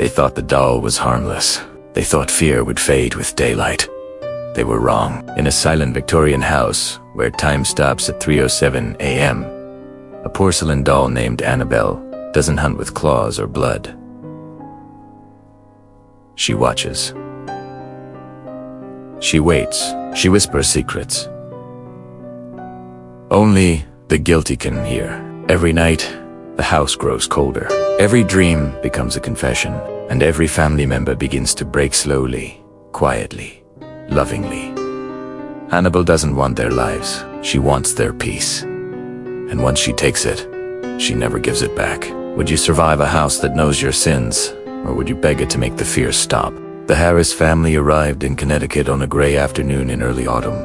They thought the doll was harmless. They thought fear would fade with daylight. They were wrong. In a silent Victorian house, where time stops at 3:07 a.m., a porcelain doll named Annabelle doesn't hunt with claws or blood. She watches. She waits. She whispers secrets. Only the guilty can hear. Every night, the house grows colder. Every dream becomes a confession, and every family member begins to break slowly, quietly, lovingly. Annabelle doesn't want their lives. She wants their peace. And once she takes it, she never gives it back. Would you survive a house that knows your sins, or would you beg it to make the fear stop? The Harris family arrived in Connecticut on a gray afternoon in early autumn,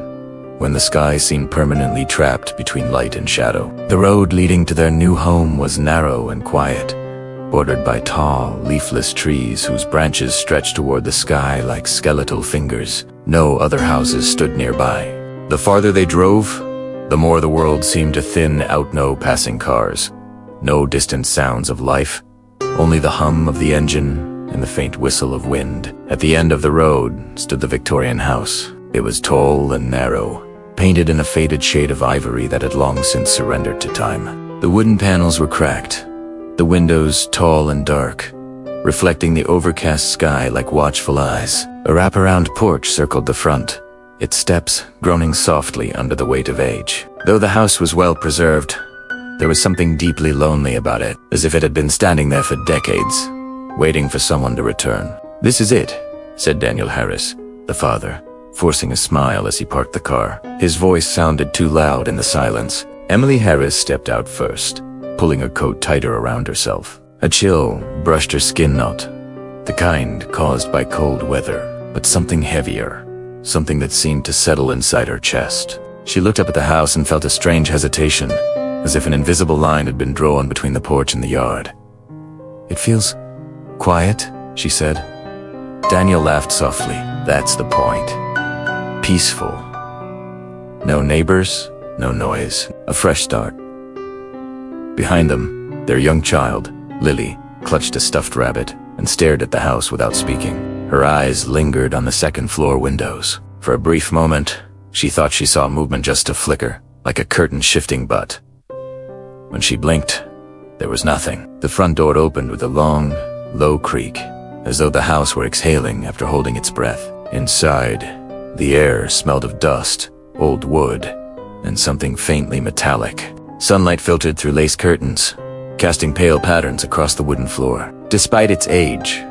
when the sky seemed permanently trapped between light and shadow. The road leading to their new home was narrow and quiet, bordered by tall, leafless trees whose branches stretched toward the sky like skeletal fingers. No other houses stood nearby. The farther they drove, the more the world seemed to thin out. No passing cars, no distant sounds of life, only the hum of the engine and the faint whistle of wind. At the end of the road stood the Victorian house. It was tall and narrow, painted in a faded shade of ivory that had long since surrendered to time. The wooden panels were cracked, the windows tall and dark, reflecting the overcast sky like watchful eyes. A wraparound porch circled the front, its steps groaning softly under the weight of age. Though the house was well preserved, there was something deeply lonely about it, as if it had been standing there for decades, waiting for someone to return. "This is it," said Daniel Harris, the father, forcing a smile as he parked the car. His voice sounded too loud in the silence. Emily Harris stepped out first, pulling her coat tighter around herself. A chill brushed her skin, not the kind caused by cold weather, but something heavier, something that seemed to settle inside her chest. She looked up at the house and felt a strange hesitation, as if an invisible line had been drawn between the porch and the yard. "It feels quiet," she said. Daniel laughed softly. "That's the point. Peaceful. No neighbors, no noise. A fresh start." Behind them, their young child, Lily, clutched a stuffed rabbit and stared at the house without speaking. Her eyes lingered on the second-floor windows. For a brief moment, she thought she saw movement, just a flicker, like a curtain shifting, but when she blinked, there was nothing. The front door opened with a long, low creak, as though the house were exhaling after holding its breath. Inside, the air smelled of dust, old wood, and something faintly metallic. Sunlight filtered through lace curtains, casting pale patterns across the wooden floor. Despite its age,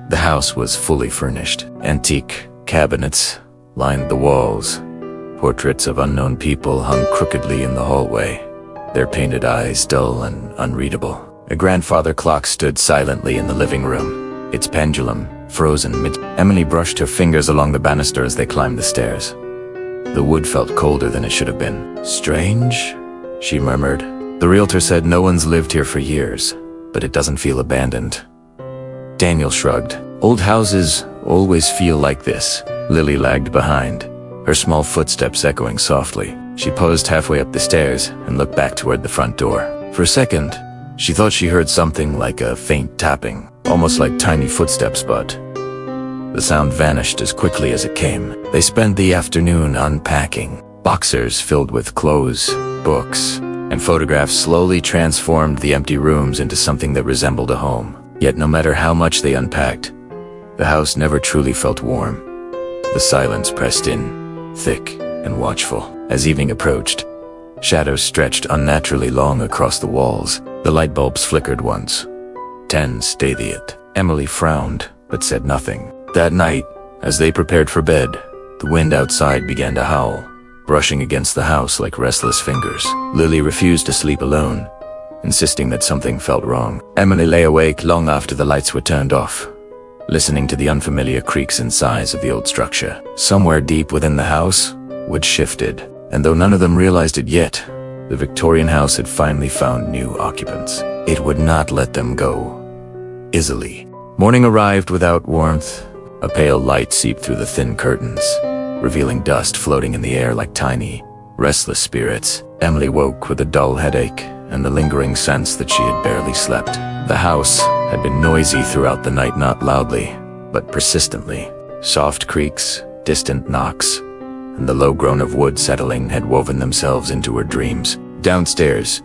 the house was fully furnished. Antique cabinets lined the walls. Portraits of unknown people hung crookedly in the hallway, their painted eyes dull and unreadable. A grandfather clock stood silently in the living room, its pendulum frozen mid. Emily brushed her fingers along the banister as they climbed the stairs. The wood felt colder than it should have been. "Strange," she murmured. "The realtor said no one's lived here for years, but it doesn't feel abandoned." Daniel shrugged. "Old houses always feel like this." Lily lagged behind, her small footsteps echoing softly. She paused halfway up the stairs and looked back toward the front door. For a second, she thought she heard something like a faint tapping, almost like tiny footsteps, but the sound vanished as quickly as it came. They spent the afternoon unpacking. Boxers filled with clothes, books, and photographs slowly transformed the empty rooms into something that resembled a home. Yet no matter how much they unpacked, the house never truly felt warm. The silence pressed in, thick and watchful. As evening approached, shadows stretched unnaturally long across the walls. The light bulbs flickered once. 10 Stadiot. Emily frowned, but said nothing. That night, as they prepared for bed, the wind outside began to howl, brushing against the house like restless fingers. Lily refused to sleep alone, insisting that something felt wrong. Emily lay awake long after the lights were turned off, listening to the unfamiliar creaks and sighs of the old structure. Somewhere deep within the house, wood shifted, and though none of them realized it yet, the Victorian house had finally found new occupants. It would not let them go easily. Morning arrived without warmth. A pale light seeped through the thin curtains, revealing dust floating in the air like tiny, restless spirits. Emily woke with a dull headache and the lingering sense that she had barely slept. The house had been noisy throughout the night, not loudly, but persistently. Soft creaks, distant knocks, and the low groan of wood settling had woven themselves into her dreams. Downstairs,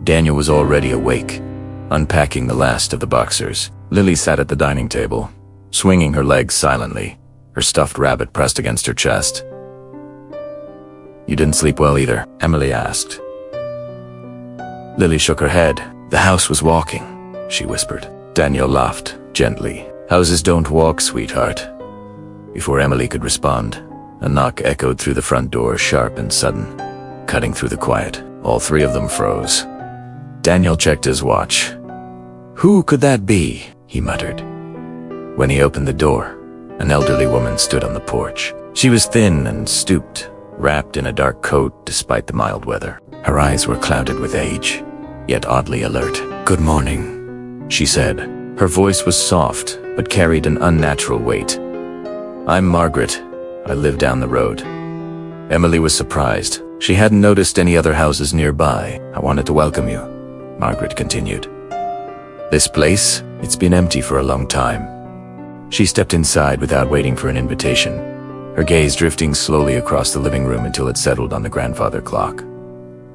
Daniel was already awake, unpacking the last of the boxers. Lily sat at the dining table, swinging her legs silently, her stuffed rabbit pressed against her chest. "You didn't sleep well either?" Emily asked. Lily shook her head. "The house was walking," she whispered. Daniel laughed gently. "Houses don't walk, sweetheart." Before Emily could respond, a knock echoed through the front door, sharp and sudden, cutting through the quiet. All three of them froze. Daniel checked his watch. "Who could that be?" he muttered. When he opened the door, an elderly woman stood on the porch. She was thin and stooped, wrapped in a dark coat despite the mild weather. Her eyes were clouded with age, yet oddly alert. "Good morning," she said. Her voice was soft, but carried an unnatural weight. "I'm Margaret. I live down the road." Emily was surprised. She hadn't noticed any other houses nearby. "I wanted to welcome you," Margaret continued. "This place, it's been empty for a long time." She stepped inside without waiting for an invitation, her gaze drifting slowly across the living room until it settled on the grandfather clock.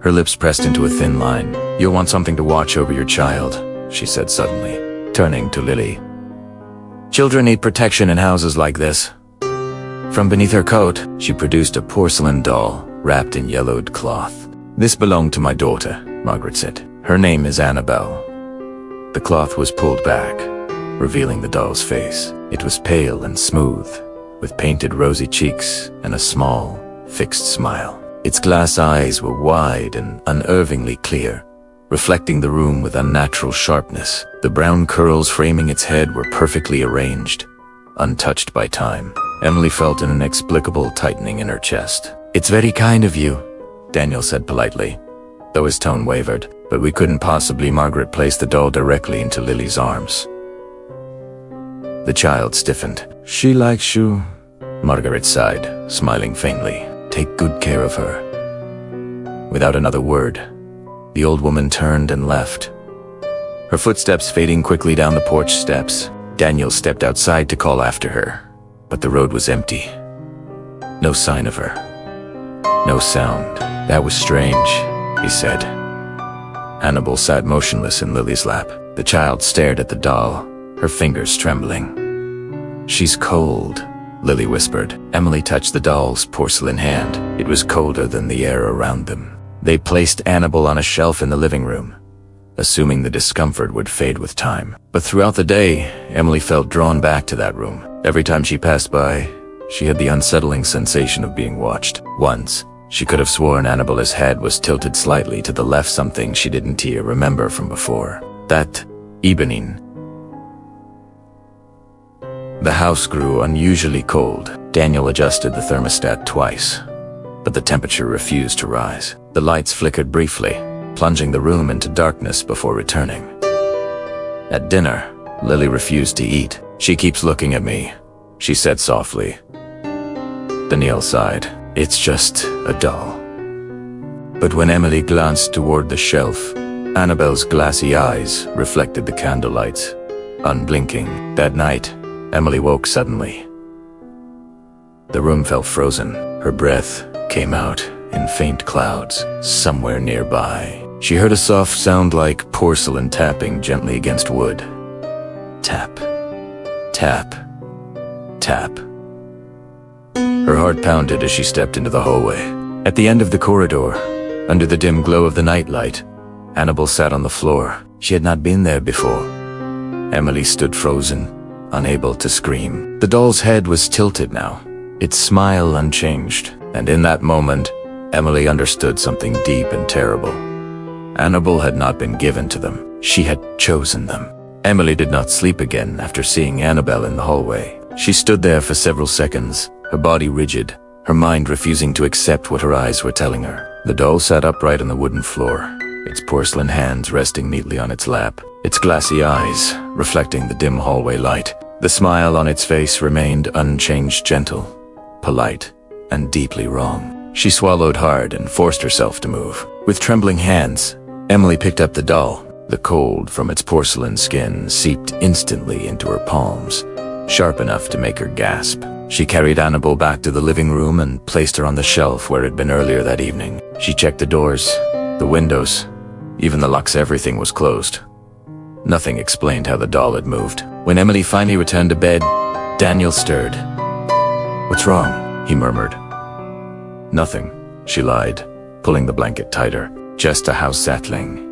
Her lips pressed into a thin line. "You'll want something to watch over your child," she said suddenly, turning to Lily. "Children need protection in houses like this." From beneath her coat, she produced a porcelain doll wrapped in yellowed cloth. "This belonged to my daughter," Margaret said. "Her name is Annabelle." The cloth was pulled back, revealing the doll's face. It was pale and smooth, with painted rosy cheeks and a small, fixed smile. Its glass eyes were wide and unervingly clear, reflecting the room with unnatural sharpness. The brown curls framing its head were perfectly arranged, untouched by time. Emily felt an inexplicable tightening in her chest. "It's very kind of you," Daniel said politely, though his tone wavered. "But we couldn't possibly." Margaret placed the doll directly into Lily's arms. The child stiffened. "She likes you," Margaret sighed, smiling faintly. "Take good care of her." Without another word, the old woman turned and left, her footsteps fading quickly down the porch steps. Daniel stepped outside to call after her, but the road was empty. No sign of her. No sound. "That was strange," he said. Annabelle sat motionless in Lily's lap. The child stared at the doll, her fingers trembling. "She's cold," Lily whispered. Emily touched the doll's porcelain hand. It was colder than the air around them. They placed Annabelle on a shelf in the living room, assuming the discomfort would fade with time. But throughout the day, Emily felt drawn back to that room. Every time she passed by, she had the unsettling sensation of being watched. Once, she could have sworn Annabelle's head was tilted slightly to the left, something she didn't remember from before. That evening, the house grew unusually cold. Daniel adjusted the thermostat twice, but the temperature refused to rise. The lights flickered briefly, plunging the room into darkness before returning. At dinner, Lily refused to eat. "She keeps looking at me," she said softly. Daniel sighed. "It's just a doll." But when Emily glanced toward the shelf, Annabelle's glassy eyes reflected the candlelights, unblinking. That night, Emily woke suddenly. The room felt frozen. Her breath came out in faint clouds somewhere nearby. She heard a soft sound like porcelain tapping gently against wood. Tap, tap, tap. Her heart pounded as she stepped into the hallway. At the end of the corridor, under the dim glow of the nightlight, Annabelle sat on the floor. She had not been there before. Emily stood frozen, unable to scream. The doll's head was tilted now, its smile unchanged, and in that moment, Emily understood something deep and terrible. Annabelle had not been given to them. She had chosen them. Emily did not sleep again after seeing Annabelle in the hallway. She stood there for several seconds, her body rigid, her mind refusing to accept what her eyes were telling her. The doll sat upright on the wooden floor, its porcelain hands resting neatly on its lap, its glassy eyes reflecting the dim hallway light. The smile on its face remained unchanged, gentle, polite, and deeply wrong. She swallowed hard and forced herself to move. With trembling hands, Emily picked up the doll. The cold from its porcelain skin seeped instantly into her palms, sharp enough to make her gasp. She carried Annabelle back to the living room and placed her on the shelf where it had been earlier that evening. She checked the doors, the windows, even the locks. Everything was closed. Nothing explained how the doll had moved. When Emily finally returned to bed, Daniel stirred. "What's wrong?" he murmured. "Nothing," she lied, pulling the blanket tighter. "Just a house settling."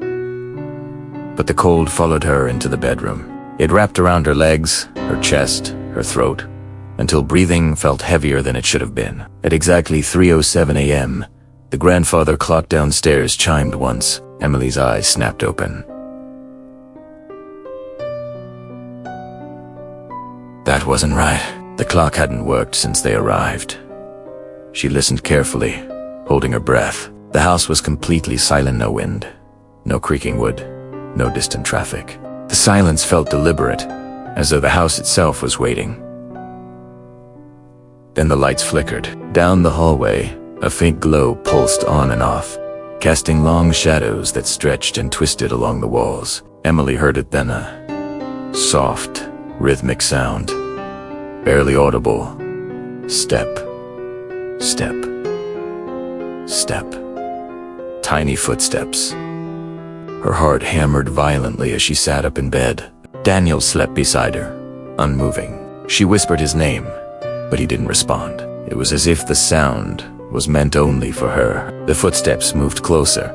But the cold followed her into the bedroom. It wrapped around her legs, her chest, her throat, until breathing felt heavier than it should have been. At exactly 3:07 a.m., the grandfather clock downstairs chimed once. Emily's eyes snapped open. That wasn't right. The clock hadn't worked since they arrived. She listened carefully, holding her breath. The house was completely silent. No wind, no creaking wood, no distant traffic. The silence felt deliberate, as though the house itself was waiting. Then the lights flickered. Down the hallway, a faint glow pulsed on and off, casting long shadows that stretched and twisted along the walls. Emily heard it then, a soft, rhythmic sound, barely audible. Step, step, step. Tiny footsteps. Her heart hammered violently as she sat up in bed. Daniel slept beside her, unmoving. She whispered his name, but he didn't respond. It was as if the sound was meant only for her. The footsteps moved closer.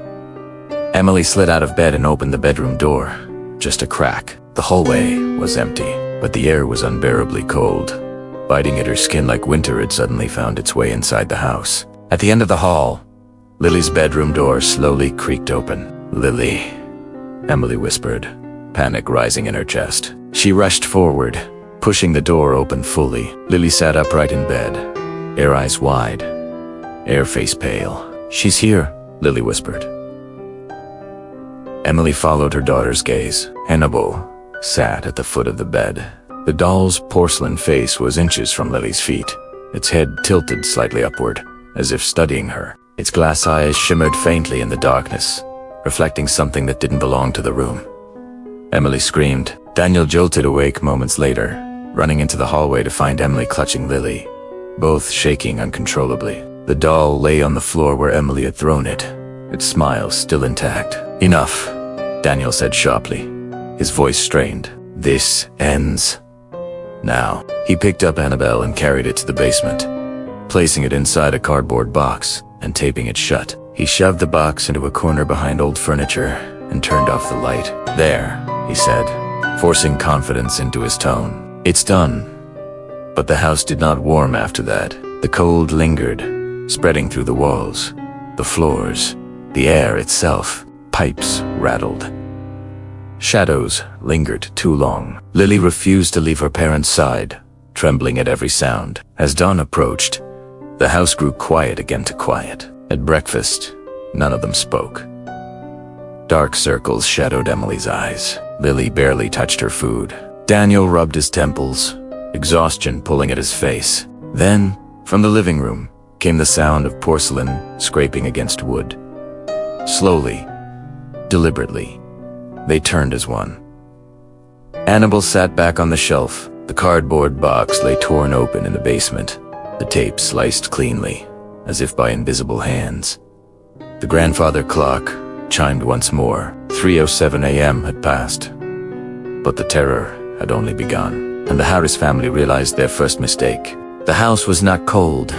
Emily slid out of bed and opened the bedroom door. Just a crack. The hallway was empty, but the air was unbearably cold. Biting at her skin like winter had suddenly found its way inside the house. At the end of the hall, Lily's bedroom door slowly creaked open. "Lily," Emily whispered, panic rising in her chest. She rushed forward, pushing the door open fully. Lily sat upright in bed, her eyes wide, her face pale. "She's here," Lily whispered. Emily followed her daughter's gaze. Annabelle sat at the foot of the bed. The doll's porcelain face was inches from Lily's feet, its head tilted slightly upward, as if studying her. Its glass eyes shimmered faintly in the darkness, reflecting something that didn't belong to the room. Emily screamed. Daniel jolted awake moments later, running into the hallway to find Emily clutching Lily, both shaking uncontrollably. The doll lay on the floor where Emily had thrown it, its smile still intact. "Enough," Daniel said sharply, his voice strained. "This ends now." He picked up Annabelle and carried it to the basement, placing it inside a cardboard box and taping it shut. He shoved the box into a corner behind old furniture and turned off the light. "There," he said, forcing confidence into his tone. "It's done." But the house did not warm after that. The cold lingered, spreading through the walls, the floors, the air itself. Pipes rattled. Shadows lingered too long. Lily refused to leave her parents' side, trembling at every sound. As dawn approached, the house grew quiet again to quiet. At breakfast, none of them spoke. Dark circles shadowed Emily's eyes. Lily barely touched her food. Daniel rubbed his temples, exhaustion pulling at his face. Then, from the living room, came the sound of porcelain scraping against wood. Slowly, deliberately, they turned as one. Annabelle sat back on the shelf. The cardboard box lay torn open in the basement, the tape sliced cleanly, as if by invisible hands. The grandfather clock chimed once more. 3:07 a.m. had passed. But the terror had only begun, and the Harris family realized their first mistake. The house was not cold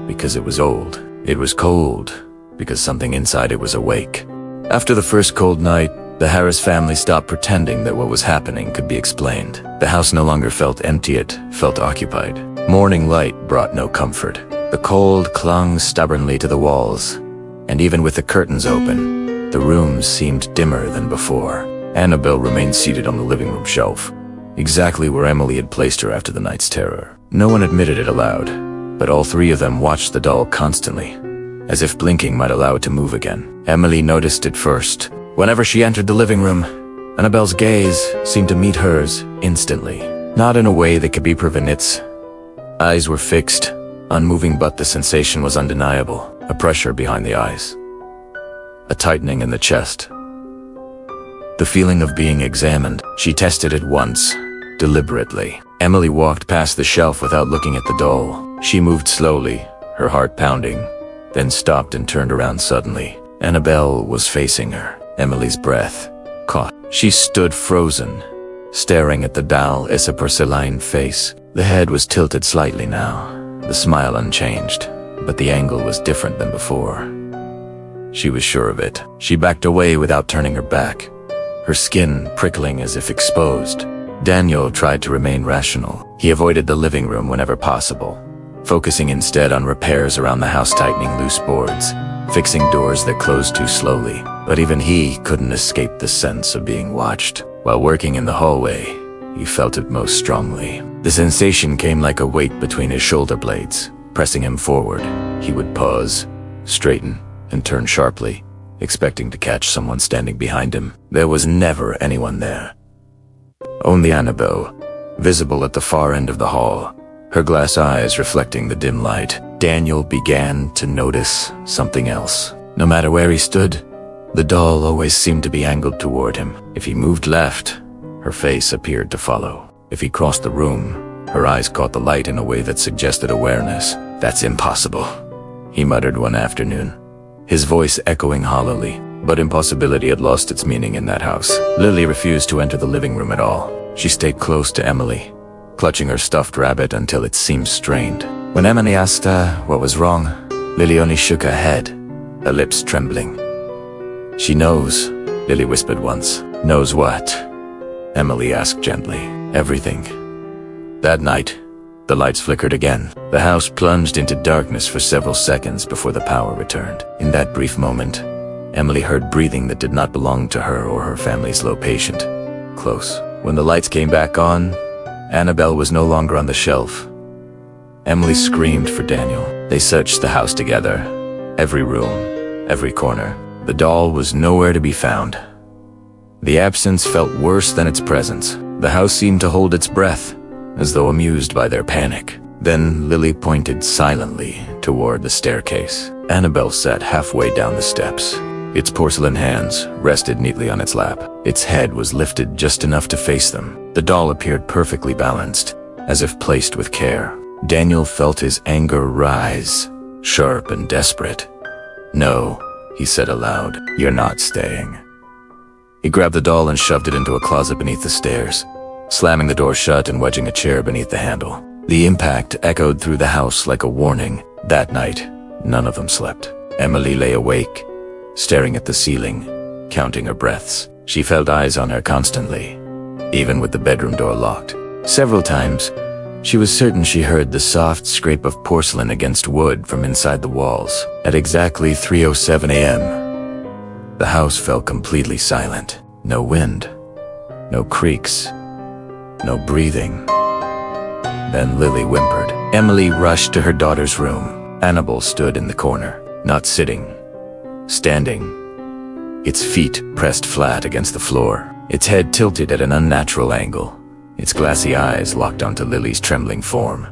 because it was old. It was cold because something inside it was awake. After the first cold night, the Harris family stopped pretending that what was happening could be explained. The house no longer felt empty, it felt occupied. Morning light brought no comfort. The cold clung stubbornly to the walls, and even with the curtains open, the rooms seemed dimmer than before. Annabelle remained seated on the living room shelf, exactly where Emily had placed her after the night's terror. No one admitted it aloud, but all three of them watched the doll constantly, as if blinking might allow it to move again. Emily noticed it first. Whenever she entered the living room, Annabelle's gaze seemed to meet hers instantly. Not in a way that could be proven. Its eyes were fixed, unmoving, but the sensation was undeniable. A pressure behind the eyes, a tightening in the chest, The feeling of being examined. She tested it once, deliberately. Emily walked past the shelf without looking at the doll. She moved slowly, her heart pounding, then stopped and turned around suddenly. Annabelle was facing her. Emily's breath caught. She stood frozen, staring at the doll's porcelain face. The head was tilted slightly now, the smile unchanged, but the angle was different than before. She was sure of it. She backed away without turning her back, her skin prickling as if exposed. Daniel tried to remain rational. He avoided the living room whenever possible, focusing instead on repairs around the house, tightening loose boards, fixing doors that closed too slowly. But even he couldn't escape the sense of being watched. While working in the hallway, he felt it most strongly. The sensation came like a weight between his shoulder blades, pressing him forward. He would pause, straighten, and turn sharply, expecting to catch someone standing behind him. There was never anyone there. Only Annabelle, visible at the far end of the hall, her glass eyes reflecting the dim light. Daniel began to notice something else. No matter where he stood, the doll always seemed to be angled toward him. If he moved left, her face appeared to follow. If he crossed the room, her eyes caught the light in a way that suggested awareness. "That's impossible," he muttered one afternoon, his voice echoing hollowly. But impossibility had lost its meaning in that house. Lily refused to enter the living room at all. She stayed close to Emily, clutching her stuffed rabbit until it seemed strained. When Emily asked her what was wrong, Lily only shook her head, her lips trembling. "She knows," Lily whispered once. "Knows what?" Emily asked gently. "Everything." That night, the lights flickered again. The house plunged into darkness for several seconds before the power returned. In that brief moment, Emily heard breathing that did not belong to her or her family's low patient. Close. When the lights came back on, Annabelle was no longer on the shelf. Emily screamed for Daniel. They searched the house together, every room, every corner. The doll was nowhere to be found. The absence felt worse than its presence. The house seemed to hold its breath, as though amused by their panic. Then Lily pointed silently toward the staircase. Annabelle sat halfway down the steps. Its porcelain hands rested neatly on its lap. Its head was lifted just enough to face them. The doll appeared perfectly balanced, as if placed with care. Daniel felt his anger rise, sharp and desperate. "No," he said aloud, "you're not staying." He grabbed the doll and shoved it into a closet beneath the stairs, slamming the door shut and wedging a chair beneath the handle. The impact echoed through the house like a warning. That night, none of them slept. Emily lay awake, staring at the ceiling, counting her breaths. She felt eyes on her constantly, even with the bedroom door locked. Several times, she was certain she heard the soft scrape of porcelain against wood from inside the walls. At exactly 3:07 a.m., the house fell completely silent. No wind, no creaks, no breathing. Then Lily whimpered. Emily rushed to her daughter's room. Annabelle stood in the corner, not sitting, standing, its feet pressed flat against the floor, its head tilted at an unnatural angle, its glassy eyes locked onto Lily's trembling form.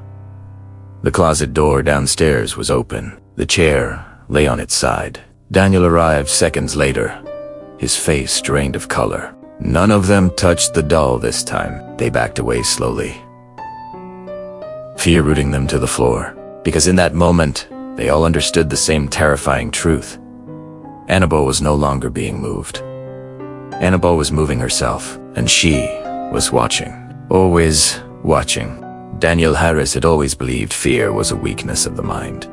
The closet door downstairs was open. The chair lay on its side. Daniel arrived seconds later, his face drained of color. None of them touched the doll this time. They backed away slowly, fear rooting them to the floor, because in that moment, they all understood the same terrifying truth. Annabelle was no longer being moved. Annabelle was moving herself, and she was watching. Always watching. Daniel Harris had always believed fear was a weakness of the mind.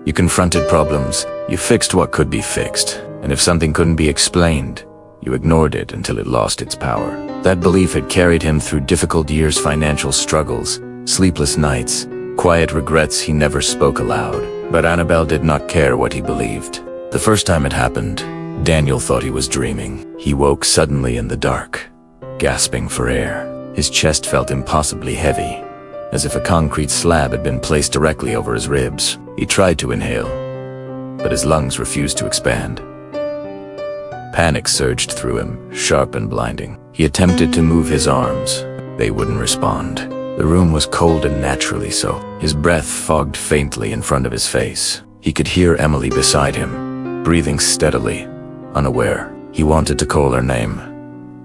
You confronted problems, you fixed what could be fixed, and if something couldn't be explained, you ignored it until it lost its power. That belief had carried him through difficult years, financial struggles, sleepless nights, quiet regrets he never spoke aloud. But Annabelle did not care what he believed. The first time it happened, Daniel thought he was dreaming. He woke suddenly in the dark, gasping for air. His chest felt impossibly heavy, as if a concrete slab had been placed directly over his ribs. He tried to inhale, but his lungs refused to expand. Panic surged through him, sharp and blinding. He attempted to move his arms. They wouldn't respond. The room was cold and naturally so. His breath fogged faintly in front of his face. He could hear Emily beside him, breathing steadily, unaware. He wanted to call her name,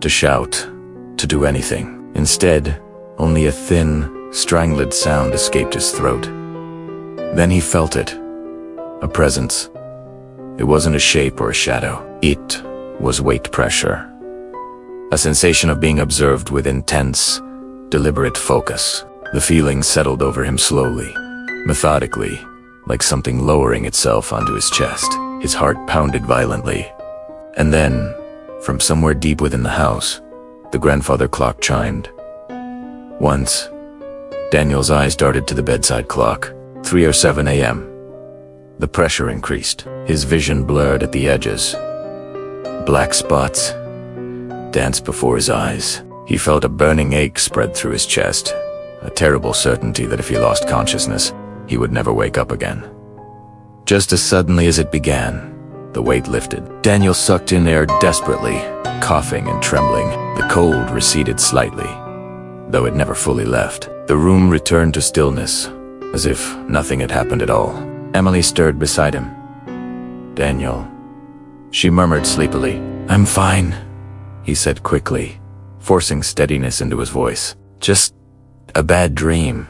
to shout, to do anything. Instead, only a thin, strangled sound escaped his throat. Then he felt it. A presence. It wasn't a shape or a shadow. It was weight pressure. A sensation of being observed with intense, deliberate focus. The feeling settled over him slowly, methodically, like something lowering itself onto his chest. His heart pounded violently. And then, from somewhere deep within the house, the grandfather clock chimed. Once, Daniel's eyes darted to the bedside clock. 3:07 a.m. The pressure increased. His vision blurred at the edges. Black spots danced before his eyes. He felt a burning ache spread through his chest, a terrible certainty that if he lost consciousness, he would never wake up again. Just as suddenly as it began, the weight lifted. Daniel sucked in air desperately, coughing and trembling. The cold receded slightly, though it never fully left. The room returned to stillness, as if nothing had happened at all. Emily stirred beside him. "Daniel," she murmured sleepily. "I'm fine," he said quickly, forcing steadiness into his voice. "Just a bad dream."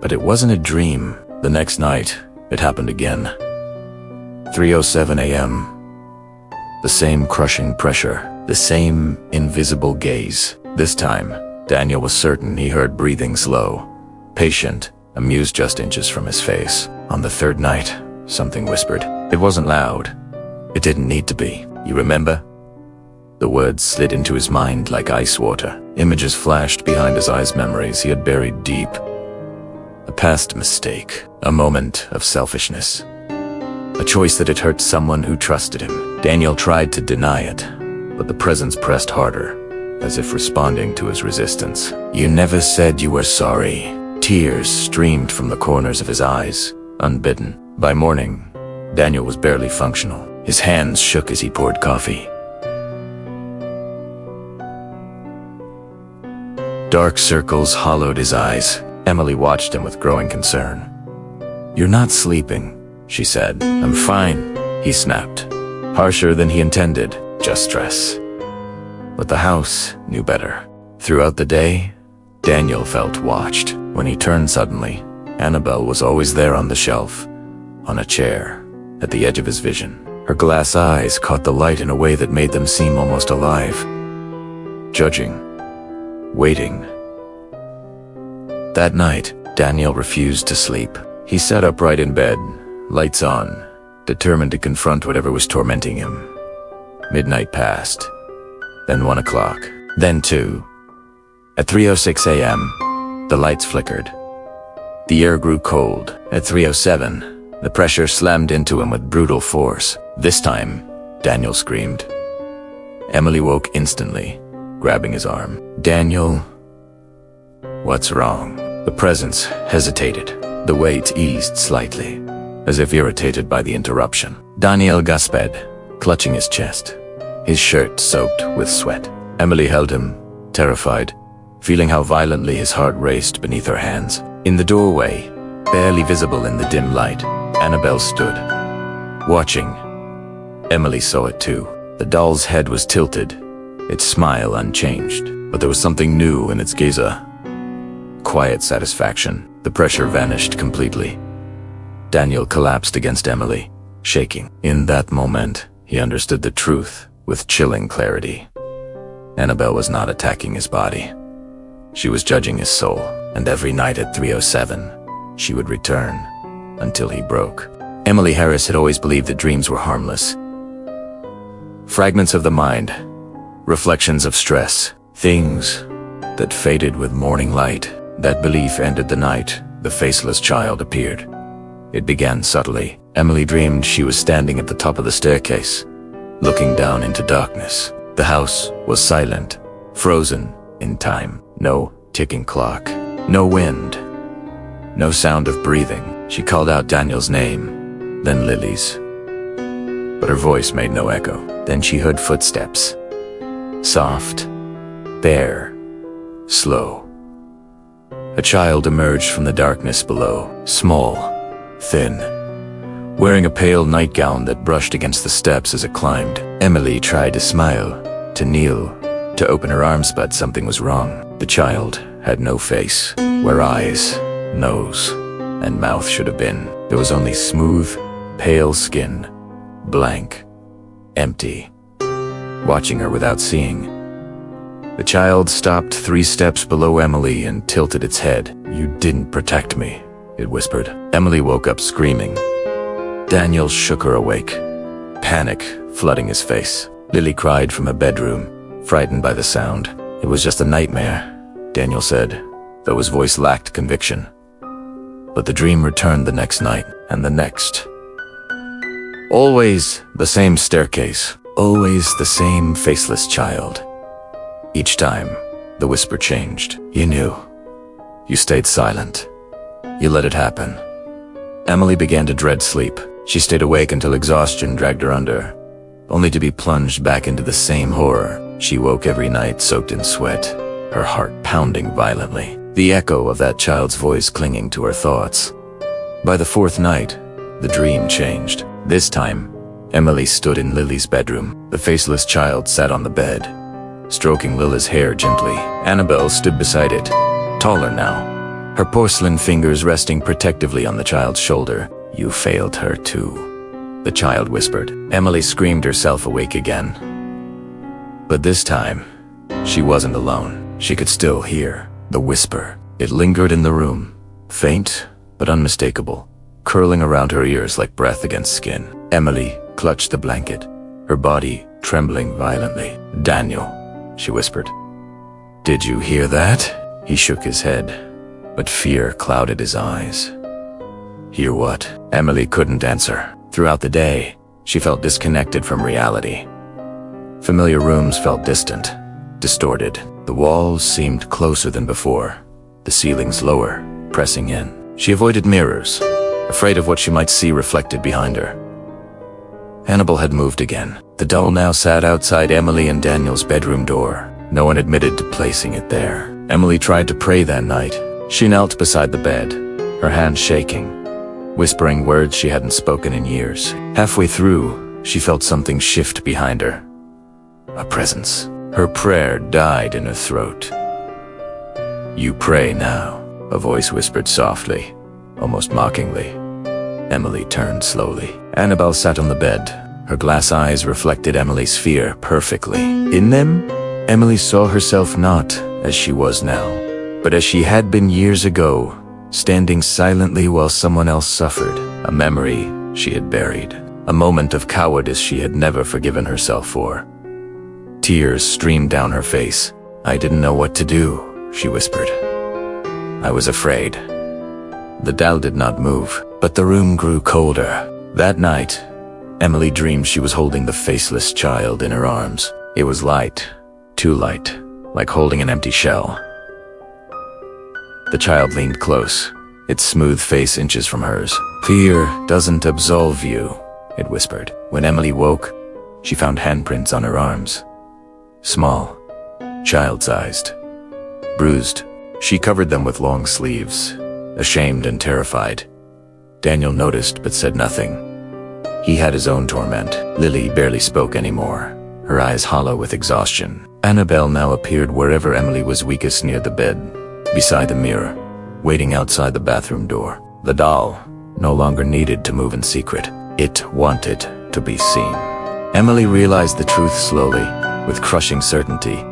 But it wasn't a dream. The next night, it happened again. 3:07 a.m. The same crushing pressure, the same invisible gaze. This time, Daniel was certain he heard breathing slow, patient, amused just inches from his face. On the third night, something whispered. It wasn't loud. It didn't need to be. "You remember?" The words slid into his mind like ice water. Images flashed behind his eyes, memories he had buried deep. A past mistake, a moment of selfishness. A choice that had hurt someone who trusted him. Daniel tried to deny it, but the presence pressed harder, as if responding to his resistance. "You never said you were sorry." Tears streamed from the corners of his eyes, unbidden. By morning, Daniel was barely functional. His hands shook as he poured coffee. Dark circles hollowed his eyes. Emily watched him with growing concern. "You're not sleeping," she said. "I'm fine," he snapped. Harsher than he intended, just stress. But the house knew better. Throughout the day, Daniel felt watched. When he turned suddenly, Annabelle was always there on the shelf, on a chair, at the edge of his vision. Her glass eyes caught the light in a way that made them seem almost alive. Judging. Waiting. That night, Daniel refused to sleep. He sat upright in bed, lights on, determined to confront whatever was tormenting him. Midnight passed. Then 1 o'clock. Then 2. At 3:06 a.m., the lights flickered. The air grew cold. At 3:07, the pressure slammed into him with brutal force. This time, Daniel screamed. Emily woke instantly, grabbing his arm. "Daniel, what's wrong?" The presence hesitated. The weight eased slightly, as if irritated by the interruption. Daniel gasped, clutching his chest, his shirt soaked with sweat. Emily held him, terrified, feeling how violently his heart raced beneath her hands. In the doorway, barely visible in the dim light, Annabelle stood, watching. Emily saw it too. The doll's head was tilted, its smile unchanged, but there was something new in its gaze. Quiet satisfaction. The pressure vanished completely. Daniel collapsed against Emily, shaking. In that moment, he understood the truth with chilling clarity. Annabelle was not attacking his body. She was judging his soul, and every night at 3:07, she would return until he broke. Emily Harris had always believed that dreams were harmless. Fragments of the mind, reflections of stress, things that faded with morning light. That belief ended the night the faceless child appeared. It began subtly. Emily dreamed she was standing at the top of the staircase, looking down into darkness. The house was silent, frozen in time. No ticking clock, no wind, no sound of breathing. She called out Daniel's name, then Lily's. But her voice made no echo. Then she heard footsteps. Soft, bare, slow. A child emerged from the darkness below, small, thin, wearing a pale nightgown that brushed against the steps as it climbed. Emily tried to smile, to kneel, to open her arms, but something was wrong. The child had no face, where eyes, nose, and mouth should have been. There was only smooth, pale skin, blank, empty. Watching her without seeing, the child stopped 3 steps below Emily and tilted its head. "You didn't protect me," it whispered. Emily woke up screaming. Daniel shook her awake, panic flooding his face. Lily cried from her bedroom, frightened by the sound. "It was just a nightmare," Daniel said, though his voice lacked conviction. But the dream returned the next night, and the next. Always the same staircase, always the same faceless child. Each time, the whisper changed. You knew. You stayed silent. You let it happen. Emily began to dread sleep. She stayed awake until exhaustion dragged her under, only to be plunged back into the same horror. She woke every night soaked in sweat, her heart pounding violently, the echo of that child's voice clinging to her thoughts. By the 4th night, the dream changed. This time, Emily stood in Lily's bedroom. The faceless child sat on the bed, stroking Lily's hair gently. Annabelle stood beside it, taller now, her porcelain fingers resting protectively on the child's shoulder. "You failed her too," the child whispered. Emily screamed herself awake again. But this time, she wasn't alone. She could still hear the whisper. It lingered in the room, faint but unmistakable, curling around her ears like breath against skin. Emily clutched the blanket, her body trembling violently. "Daniel," she whispered. "Did you hear that?" He shook his head, but fear clouded his eyes. "Hear what?" Emily couldn't answer. Throughout the day, she felt disconnected from reality. Familiar rooms felt distant, distorted. The walls seemed closer than before, the ceilings lower, pressing in. She avoided mirrors, afraid of what she might see reflected behind her. Annabelle had moved again. The doll now sat outside Emily and Daniel's bedroom door. No one admitted to placing it there. Emily tried to pray that night. She knelt beside the bed, her hands shaking, whispering words she hadn't spoken in years. Halfway through, she felt something shift behind her. A presence. Her prayer died in her throat. "You pray now," a voice whispered softly, almost mockingly. Emily turned slowly. Annabelle sat on the bed. Her glass eyes reflected Emily's fear perfectly. In them, Emily saw herself not as she was now, but as she had been years ago, standing silently while someone else suffered. A memory she had buried. A moment of cowardice she had never forgiven herself for. Tears streamed down her face. "I didn't know what to do," she whispered. "I was afraid." The doll did not move, but the room grew colder. That night, Emily dreamed she was holding the faceless child in her arms. It was light, too light, like holding an empty shell. The child leaned close, its smooth face inches from hers. "Fear doesn't absolve you," it whispered. When Emily woke, she found handprints on her arms. Small, child-sized, bruised. She covered them with long sleeves, ashamed and terrified. Daniel noticed but said nothing. He had his own torment. Lily barely spoke anymore, her eyes hollow with exhaustion. Annabelle now appeared wherever Emily was weakest, near the bed, beside the mirror, waiting outside the bathroom door. The doll no longer needed to move in secret. It wanted to be seen. Emily realized the truth slowly, with crushing certainty.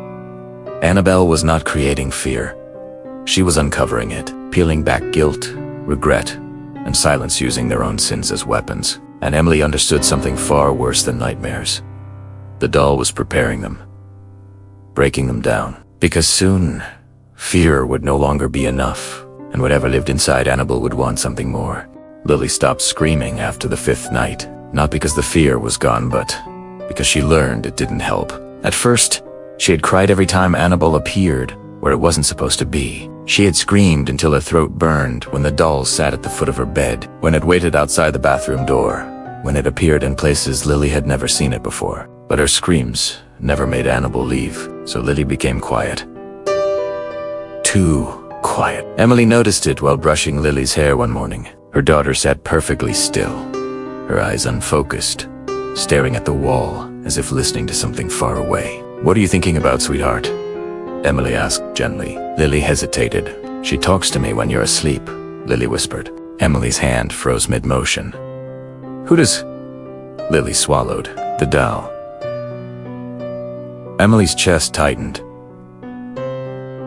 Annabelle was not creating fear. She was uncovering it, peeling back guilt, regret, and silence, using their own sins as weapons. And Emily understood something far worse than nightmares. The doll was preparing them, breaking them down. Because soon, fear would no longer be enough, and whatever lived inside Annabelle would want something more. Lily stopped screaming after the 5th night, not because the fear was gone, but because she learned it didn't help. At first, she had cried every time Annabelle appeared, where it wasn't supposed to be. She had screamed until her throat burned when the doll sat at the foot of her bed, when it waited outside the bathroom door, when it appeared in places Lily had never seen it before. But her screams never made Annabelle leave, so Lily became quiet. Too quiet. Emily noticed it while brushing Lily's hair one morning. Her daughter sat perfectly still, her eyes unfocused, staring at the wall as if listening to something far away. "What are you thinking about, sweetheart?" Emily asked gently. Lily hesitated. "She talks to me when you're asleep," Lily whispered. Emily's hand froze mid-motion. "Who does—" Lily swallowed. "The doll." Emily's chest tightened.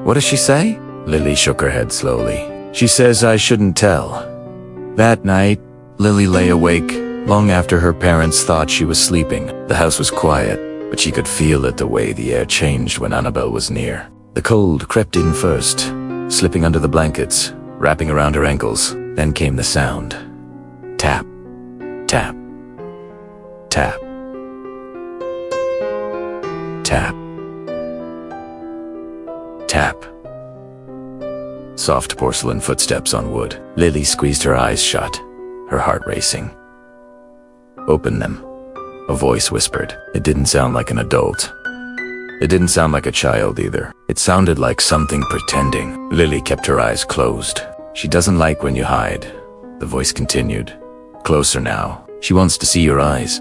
"What does she say?" Lily shook her head slowly. "She says I shouldn't tell." That night, Lily lay awake long after her parents thought she was sleeping. The house was quiet, but she could feel it the way the air changed when Annabelle was near. The cold crept in first, slipping under the blankets, wrapping around her ankles. Then came the sound. Tap, tap, tap, tap, tap. Soft porcelain footsteps on wood. Lily squeezed her eyes shut, her heart racing. "Open them," a voice whispered. It didn't sound like an adult. It didn't sound like a child either. It sounded like something pretending. Lily kept her eyes closed. "She doesn't like when you hide," the voice continued. "Closer now. She wants to see your eyes."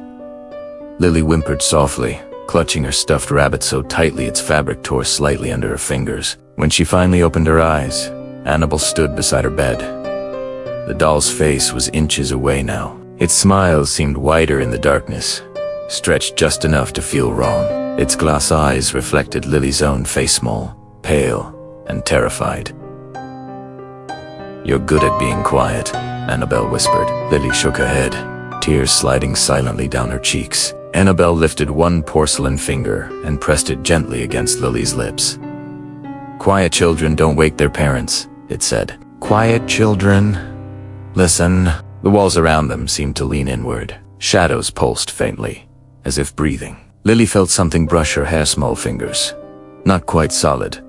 Lily whimpered softly, clutching her stuffed rabbit so tightly its fabric tore slightly under her fingers. When she finally opened her eyes, Annabelle stood beside her bed. The doll's face was inches away now. Its smile seemed wider in the darkness, stretched just enough to feel wrong. Its glass eyes reflected Lily's own face, small, pale, and terrified. "You're good at being quiet," Annabelle whispered. Lily shook her head, tears sliding silently down her cheeks. Annabelle lifted one porcelain finger and pressed it gently against Lily's lips. "Quiet children don't wake their parents," it said. "Quiet children, listen." The walls around them seemed to lean inward. Shadows pulsed faintly, as if breathing. Lily felt something brush her hair-small fingers. Not quite solid.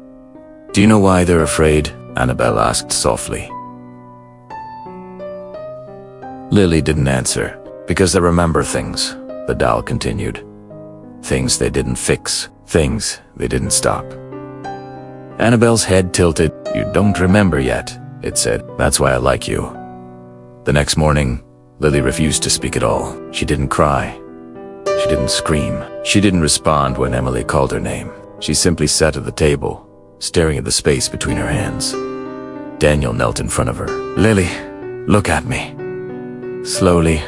"Do you know why they're afraid?" Annabelle asked softly. Lily didn't answer. "Because they remember things," the doll continued. "Things they didn't fix, things they didn't stop." Annabelle's head tilted. "You don't remember yet," it said. "That's why I like you." The next morning, Lily refused to speak at all. She didn't cry. She didn't scream. She didn't respond when Emily called her name. She simply sat at the table, staring at the space between her hands. Daniel knelt in front of her. "Lily, look at me." Slowly,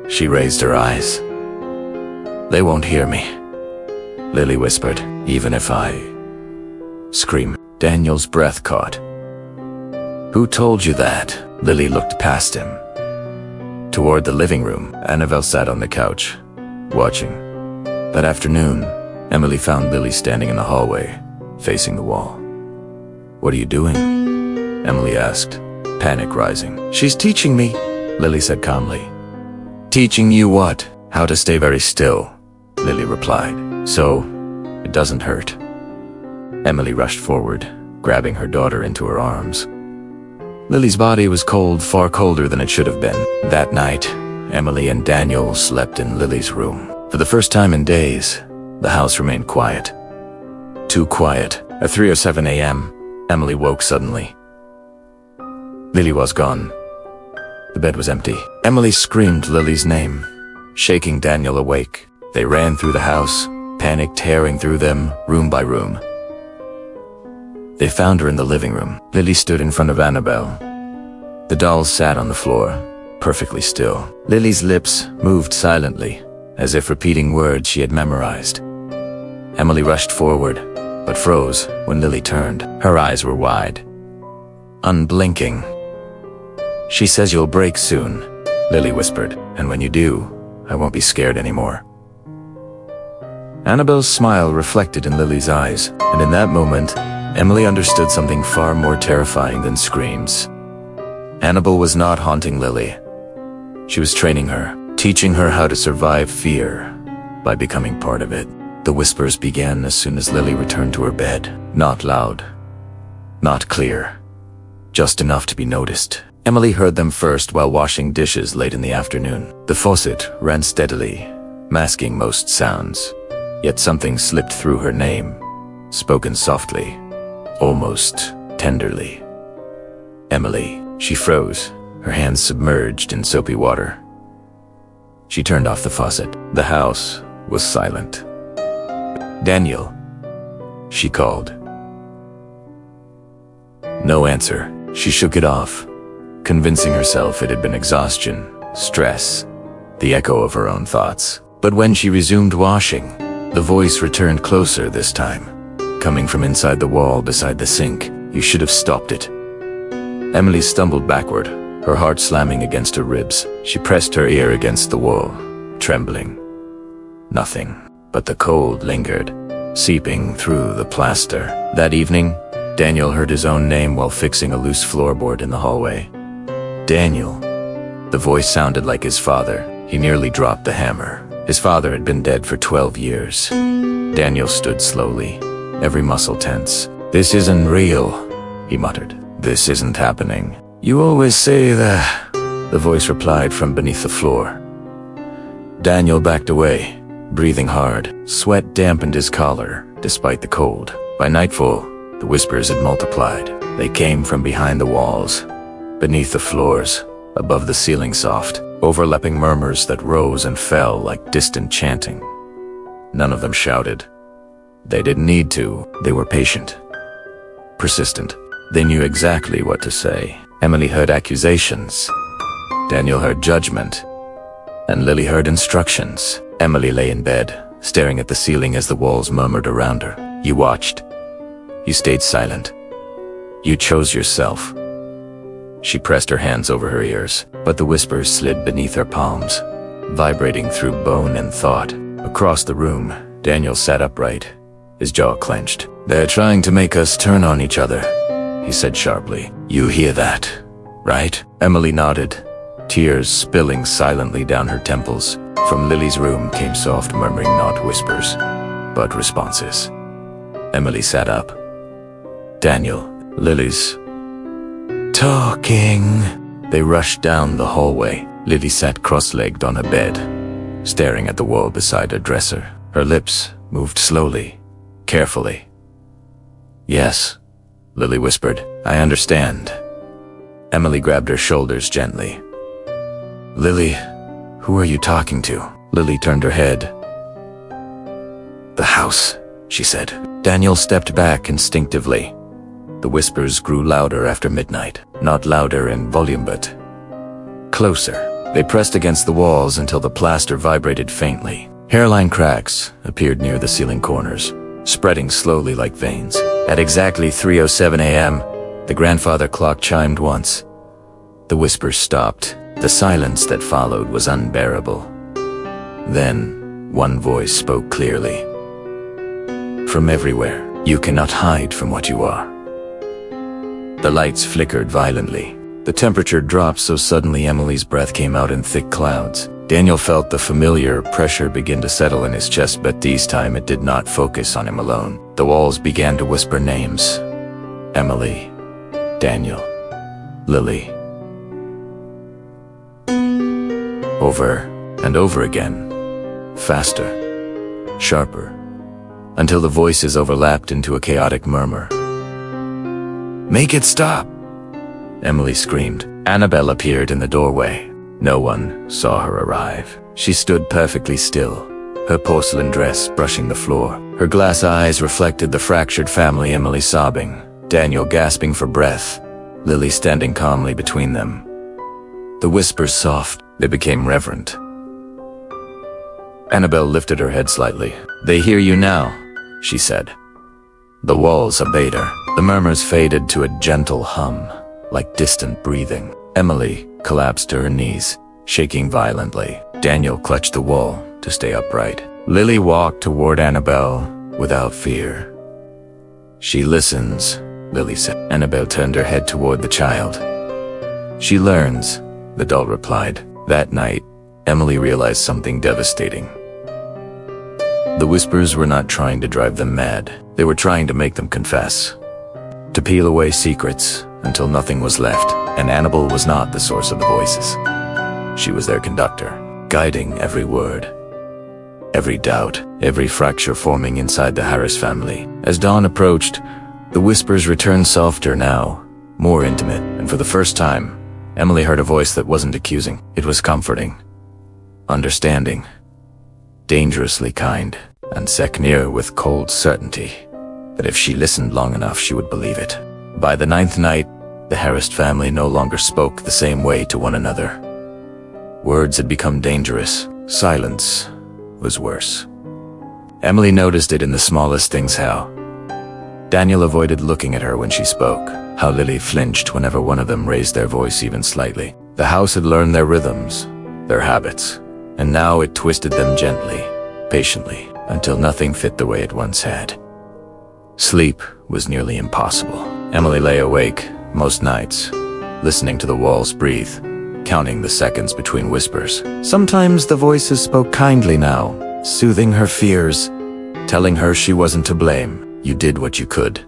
she raised her eyes. "They won't hear me," Lily whispered, "even if I scream." Daniel's breath caught. "Who told you that?" Lily looked past him. Toward the living room, Annabelle sat on the couch, watching. That afternoon, Emily found Lily standing in the hallway, facing the wall. "What are you doing?" Emily asked, panic rising. "She's teaching me," Lily said calmly. "Teaching you what?" "How to stay very still," Lily replied. "So, it doesn't hurt." Emily rushed forward, grabbing her daughter into her arms. Lily's body was cold, far colder than it should have been. That night, Emily and Daniel slept in Lily's room. For the first time in days, the house remained quiet. Too quiet. At 3 or 7 a.m., Emily woke suddenly. Lily was gone. The bed was empty. Emily screamed Lily's name, shaking Daniel awake. They ran through the house, panic tearing through them, room by room. They found her in the living room. Lily stood in front of Annabelle. The dolls sat on the floor, perfectly still. Lily's lips moved silently, as if repeating words she had memorized. Emily rushed forward, but froze when Lily turned. Her eyes were wide, unblinking. "She says you'll break soon," Lily whispered, "and when you do, I won't be scared anymore." Annabelle's smile reflected in Lily's eyes, and in that moment, Emily understood something far more terrifying than screams. Annabelle was not haunting Lily. She was training her, teaching her how to survive fear by becoming part of it. The whispers began as soon as Lily returned to her bed. Not loud, not clear, just enough to be noticed. Emily heard them first while washing dishes late in the afternoon. The faucet ran steadily, masking most sounds. Yet something slipped through her name, spoken softly, almost tenderly. "Emily." She froze, her hands submerged in soapy water. She turned off the faucet. The house was silent. "Daniel," she called. No answer. She shook it off, convincing herself it had been exhaustion, stress, the echo of her own thoughts. But when she resumed washing, the voice returned closer this time, coming from inside the wall beside the sink. You should have stopped it. Emily stumbled backward, her heart slamming against her ribs. She pressed her ear against the wall, trembling. Nothing, but the cold lingered, seeping through the plaster. That evening, Daniel heard his own name while fixing a loose floorboard in the hallway. Daniel. The voice sounded like his father. He nearly dropped the hammer. His father had been dead for 12 years. Daniel stood slowly, every muscle tense. "This isn't real," he muttered. "This isn't happening." "You always say that," the voice replied from beneath the floor. Daniel backed away, breathing hard. Sweat dampened his collar, despite the cold. By nightfall, the whispers had multiplied. They came from behind the walls, beneath the floors, above the ceiling, soft, overlapping murmurs that rose and fell like distant chanting. None of them shouted. They didn't need to. They were patient, persistent. They knew exactly what to say. Emily heard accusations. Daniel heard judgment. And Lily heard instructions. Emily lay in bed, staring at the ceiling as the walls murmured around her. You watched. You stayed silent. You chose yourself. She pressed her hands over her ears, but the whispers slid beneath her palms, vibrating through bone and thought. Across the room, Daniel sat upright, his jaw clenched. "They're trying to make us turn on each other," he said sharply. "You hear that, right?" Emily nodded, tears spilling silently down her temples. From Lily's room came soft murmuring, not whispers, but responses. Emily sat up. Daniel, Lily's talking. They rushed down the hallway. Lily sat cross-legged on her bed, staring at the wall beside her dresser. Her lips moved slowly, carefully. "Yes," Lily whispered. "I understand." Emily grabbed her shoulders gently. "Lily, who are you talking to?" Lily turned her head. "The house," she said. Daniel stepped back instinctively. The whispers grew louder after midnight. Not louder in volume, but closer. They pressed against the walls until the plaster vibrated faintly. Hairline cracks appeared near the ceiling corners, spreading slowly like veins. At exactly 3:07 a.m., the grandfather clock chimed once. The whispers stopped. The silence that followed was unbearable. Then, one voice spoke clearly. "From everywhere, you cannot hide from what you are." The lights flickered violently. The temperature dropped so suddenly Emily's breath came out in thick clouds. Daniel felt the familiar pressure begin to settle in his chest, but this time it did not focus on him alone. The walls began to whisper names. Emily, Daniel, Lily. Over and over again. Faster, sharper, until the voices overlapped into a chaotic murmur. "Make it stop!" Emily screamed. Annabelle appeared in the doorway. No one saw her arrive. She stood perfectly still, her porcelain dress brushing the floor. Her glass eyes reflected the fractured family, Emily sobbing, Daniel gasping for breath, Lily standing calmly between them. The whispers soft, they became reverent. Annabelle lifted her head slightly. "They hear you now," she said. The walls obeyed her. The murmurs faded to a gentle hum, like distant breathing. Emily collapsed to her knees, shaking violently. Daniel clutched the wall to stay upright. Lily walked toward Annabelle without fear. "She listens," Lily said. Annabelle turned her head toward the child. "She learns," the doll replied. That night, Emily realized something devastating. The whispers were not trying to drive them mad. They were trying to make them confess. To peel away secrets until nothing was left, and Annabelle was not the source of the voices. She was their conductor, guiding every word, every doubt, every fracture forming inside the Harris family. As dawn approached, the whispers returned softer now, more intimate, and for the first time, Emily heard a voice that wasn't accusing. It was comforting, understanding, dangerously kind, and set near with cold certainty. that if she listened long enough, she would believe it. By the 9th night, the harassed family no longer spoke the same way to one another. Words had become dangerous. Silence was worse. Emily noticed it in the smallest things. How Daniel avoided looking at her when she spoke. How Lily flinched whenever one of them raised their voice even slightly. The house had learned their rhythms, their habits, and now it twisted them gently, patiently, until nothing fit the way it once had. Sleep was nearly impossible. Emily lay awake most nights, listening to the walls breathe, counting the seconds between whispers. Sometimes the voices spoke kindly now, soothing her fears, telling her she wasn't to blame. You did what you could.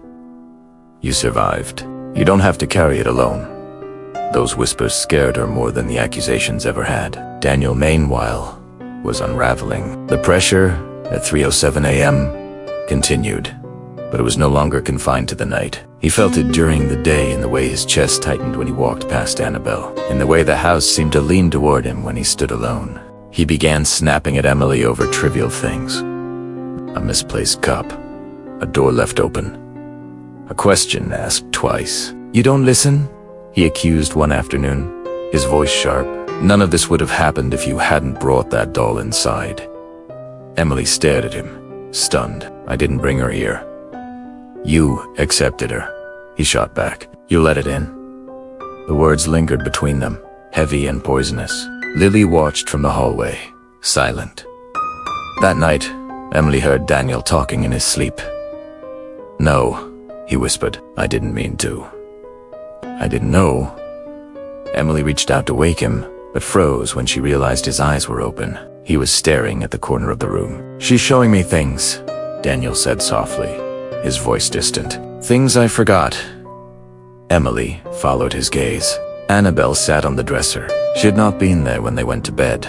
You survived. You don't have to carry it alone. Those whispers scared her more than the accusations ever had. Daniel, meanwhile, was unraveling. The pressure at 3:07 a.m. continued, but it was no longer confined to the night. He felt it during the day in the way his chest tightened when he walked past Annabelle, in the way the house seemed to lean toward him when he stood alone. He began snapping at Emily over trivial things. A misplaced cup, a door left open, a question asked twice. You don't listen? He accused one afternoon, his voice sharp. None of this would have happened if you hadn't brought that doll inside. Emily stared at him, stunned. I didn't bring her here. You accepted her, he shot back. You let it in. The words lingered between them, heavy and poisonous. Lily watched from the hallway, silent. That night, Emily heard Daniel talking in his sleep. No, he whispered. I didn't mean to. I didn't know. Emily reached out to wake him, but froze when she realized his eyes were open. He was staring at the corner of the room. She's showing me things, Daniel said softly, his voice distant. Things I forgot. Emily followed his gaze. Annabelle sat on the dresser. She had not been there when they went to bed.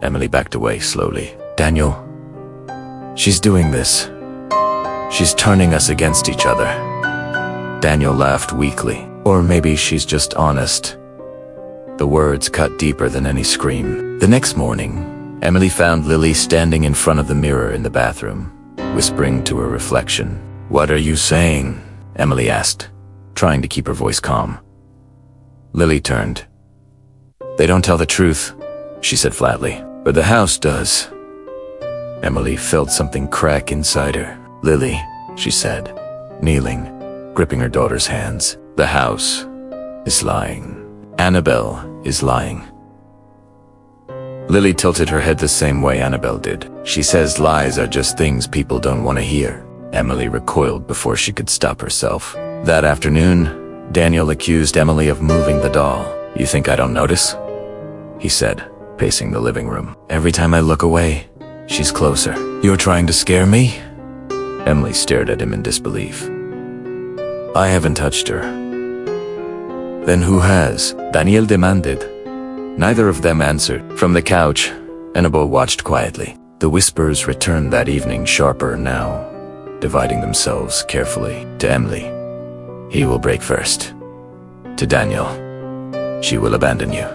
Emily backed away slowly. Daniel, she's doing this. She's turning us against each other. Daniel laughed weakly. Or maybe she's just honest. The words cut deeper than any scream. The next morning, Emily found Lily standing in front of the mirror in the bathroom, whispering to her reflection. What are you saying? Emily asked, trying to keep her voice calm. Lily turned. They don't tell the truth, she said flatly. But the house does. Emily felt something crack inside her. Lily, she said, kneeling, gripping her daughter's hands. The house is lying. Annabelle is lying. Lily tilted her head the same way Annabelle did. She says lies are just things people don't want to hear. Emily recoiled before she could stop herself. That afternoon, Daniel accused Emily of moving the doll. You think I don't notice? He said, pacing the living room. Every time I look away, she's closer. You're trying to scare me? Emily stared at him in disbelief. I haven't touched her. Then who has? Daniel demanded. Neither of them answered. From the couch, Annabelle watched quietly. The whispers returned that evening, sharper now, dividing themselves carefully. To Emily, he will break first. To Daniel, she will abandon you.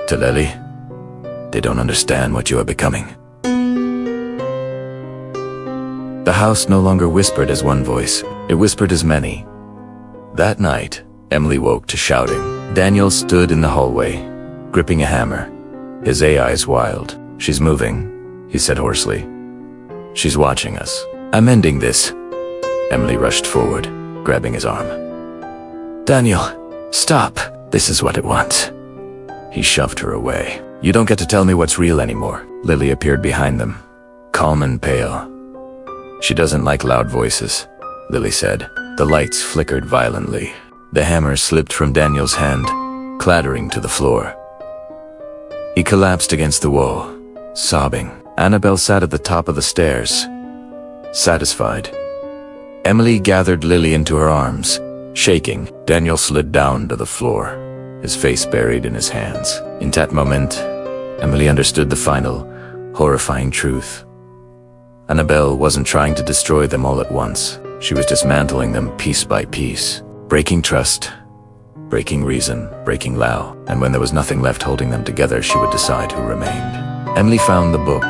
To Lily, they don't understand what you are becoming. The house no longer whispered as one voice, it whispered as many. That night, Emily woke to shouting. Daniel stood in the hallway, gripping a hammer, his eyes wild. She's moving, he said hoarsely. She's watching us. I'm ending this. Emily rushed forward, grabbing his arm. Daniel, stop. This is what it wants. He shoved her away. You don't get to tell me what's real anymore. Lily appeared behind them, calm and pale. She doesn't like loud voices, Lily said. The lights flickered violently. The hammer slipped from Daniel's hand, clattering to the floor. He collapsed against the wall, sobbing. Annabelle sat at the top of the stairs, satisfied. Emily gathered Lily into her arms, shaking. Daniel slid down to the floor, his face buried in his hands. In that moment, Emily understood the final, horrifying truth. Annabelle wasn't trying to destroy them all at once. She was dismantling them piece by piece, breaking trust, breaking reason, breaking Lao. And when there was nothing left holding them together, she would decide who remained. Emily found the book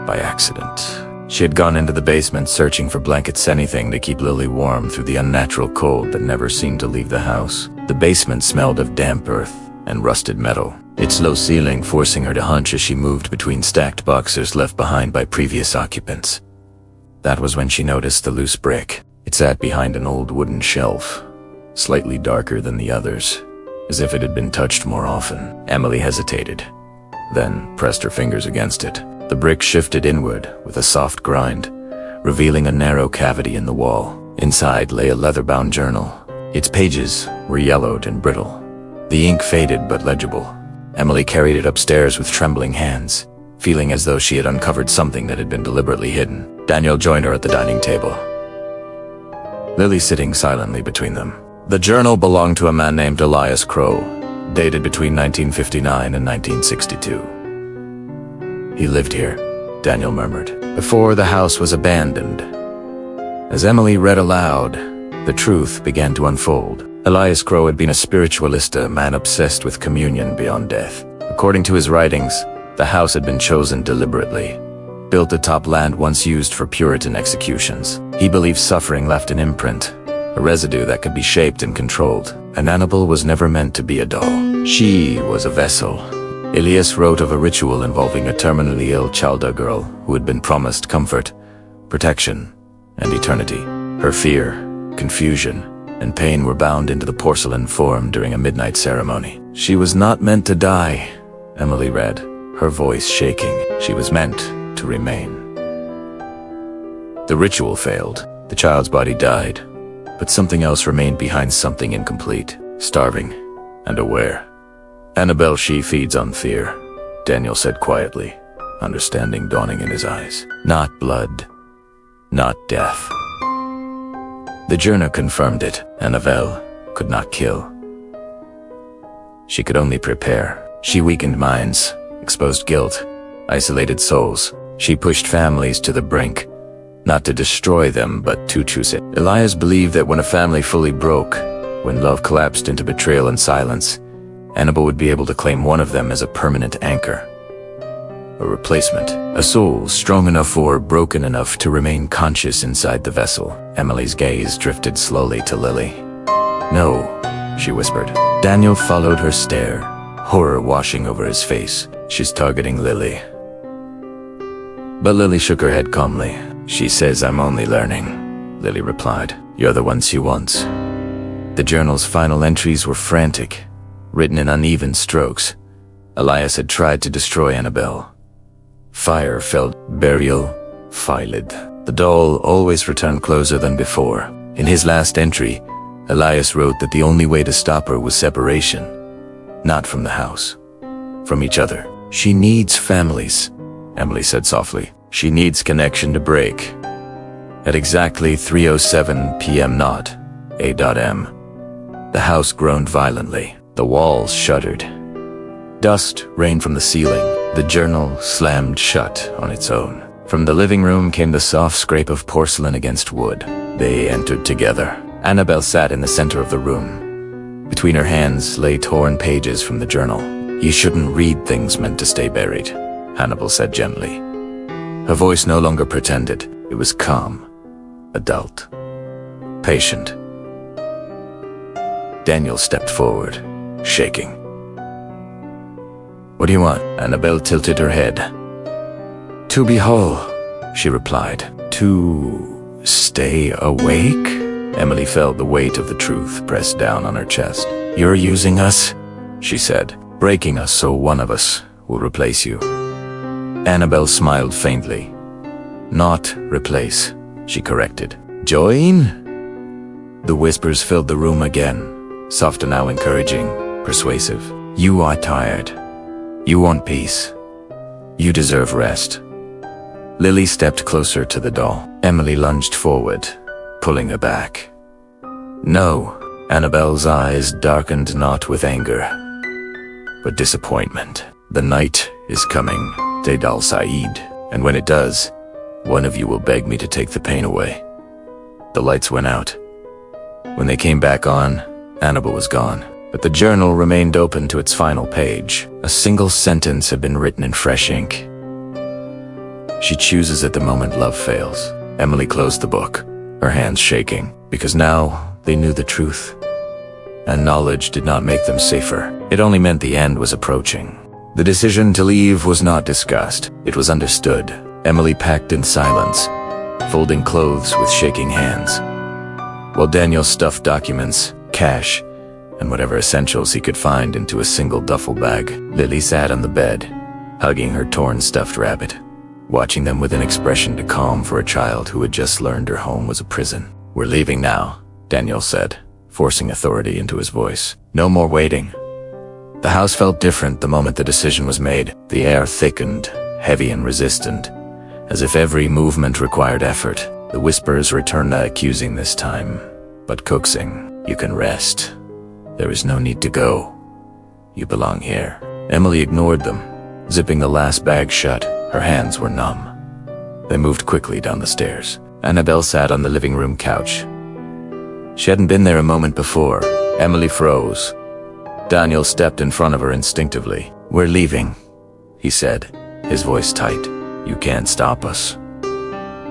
by accident. She had gone into the basement searching for blankets, anything to keep Lily warm through the unnatural cold that never seemed to leave the house. The basement smelled of damp earth and rusted metal, its low ceiling forcing her to hunch as she moved between stacked boxes left behind by previous occupants. That was when she noticed the loose brick. It sat behind an old wooden shelf, slightly darker than the others, as if it had been touched more often. Emily hesitated, then pressed her fingers against it. The brick shifted inward with a soft grind, revealing a narrow cavity in the wall. Inside lay a leather-bound journal. Its pages were yellowed and brittle, the ink faded but legible. Emily carried it upstairs with trembling hands, feeling as though she had uncovered something that had been deliberately hidden. Daniel joined her at the dining table, Lily sitting silently between them. The journal belonged to a man named Elias Crow, dated between 1959 and 1962. He lived here, Daniel murmured, before the house was abandoned. As Emily read aloud, the truth began to unfold. Elias Crow had been a spiritualist, a man obsessed with communion beyond death. According to his writings, the house had been chosen deliberately, built atop land once used for Puritan executions. He believed suffering left an imprint, a residue that could be shaped and controlled. And Annabelle was never meant to be a doll. She was a vessel. Elias wrote of a ritual involving a terminally ill Chalda girl who had been promised comfort, protection, and eternity. Her fear, confusion, and pain were bound into the porcelain form during a midnight ceremony. She was not meant to die, Emily read, her voice shaking. She was meant to remain. The ritual failed. The child's body died, but something else remained behind, something incomplete, starving, and aware. Annabelle, she feeds on fear, Daniel said quietly, understanding dawning in his eyes. Not blood, not death. The journal confirmed it. Annabelle could not kill. She could only prepare. She weakened minds, exposed guilt, isolated souls. She pushed families to the brink, not to destroy them, but to choose it. Elias believed that when a family fully broke, when love collapsed into betrayal and silence, Annabelle would be able to claim one of them as a permanent anchor. A replacement. A soul strong enough or broken enough to remain conscious inside the vessel. Emily's gaze drifted slowly to Lily. No, she whispered. Daniel followed her stare, horror washing over his face. She's targeting Lily. But Lily shook her head calmly. She says I'm only learning, Lily replied. You're the one she wants. The journal's final entries were frantic, written in uneven strokes. Elias had tried to destroy Annabelle. Fire felt burial, filed. The doll always returned closer than before. In his last entry, Elias wrote that the only way to stop her was separation. Not from the house, from each other. She needs families, Emily said softly. She needs connection to break. At exactly 3:07 p.m. not A.M., the house groaned violently. The walls shuddered. Dust rained from the ceiling. The journal slammed shut on its own. From the living room came the soft scrape of porcelain against wood. They entered together. Annabelle sat in the center of the room. Between her hands lay torn pages from the journal. You shouldn't read things meant to stay buried, Annabelle said gently. Her voice no longer pretended. It was calm, adult, patient. Daniel stepped forward, shaking. What do you want? Annabelle tilted her head. To be whole, she replied. To stay awake? Emily felt the weight of the truth pressed down on her chest. You're using us, she said, breaking us so one of us will replace you. Annabelle smiled faintly. Not replace, she corrected. Join? The whispers filled the room again, soft and now encouraging, persuasive. You are tired. You want peace. You deserve rest. Lily stepped closer to the doll. Emily lunged forward, pulling her back. No, Annabelle's eyes darkened not with anger, but disappointment. The night is coming, Deid al-Said, and when it does, one of you will beg me to take the pain away. The lights went out. When they came back on, Annabelle was gone. But the journal remained open to its final page. A single sentence had been written in fresh ink. She chooses at the moment love fails. Emily closed the book, her hands shaking, because now they knew the truth. And knowledge did not make them safer. It only meant the end was approaching. The decision to leave was not discussed. It was understood. Emily packed in silence, folding clothes with shaking hands, while Daniel stuffed documents, cash, and whatever essentials he could find into a single duffel bag. Lily sat on the bed, hugging her torn stuffed rabbit, watching them with an expression too calm for a child who had just learned her home was a prison. "We're leaving now," Daniel said, forcing authority into his voice. "No more waiting." The house felt different the moment the decision was made. The air thickened, heavy and resistant, as if every movement required effort. The whispers returned, not accusing this time, but coaxing. "You can rest. There is no need to go. You belong here." Emily ignored them, zipping the last bag shut. Her hands were numb. They moved quickly down the stairs. Annabelle sat on the living room couch. She hadn't been there a moment before. Emily froze. Daniel stepped in front of her instinctively. "We're leaving," he said, his voice tight. "You can't stop us."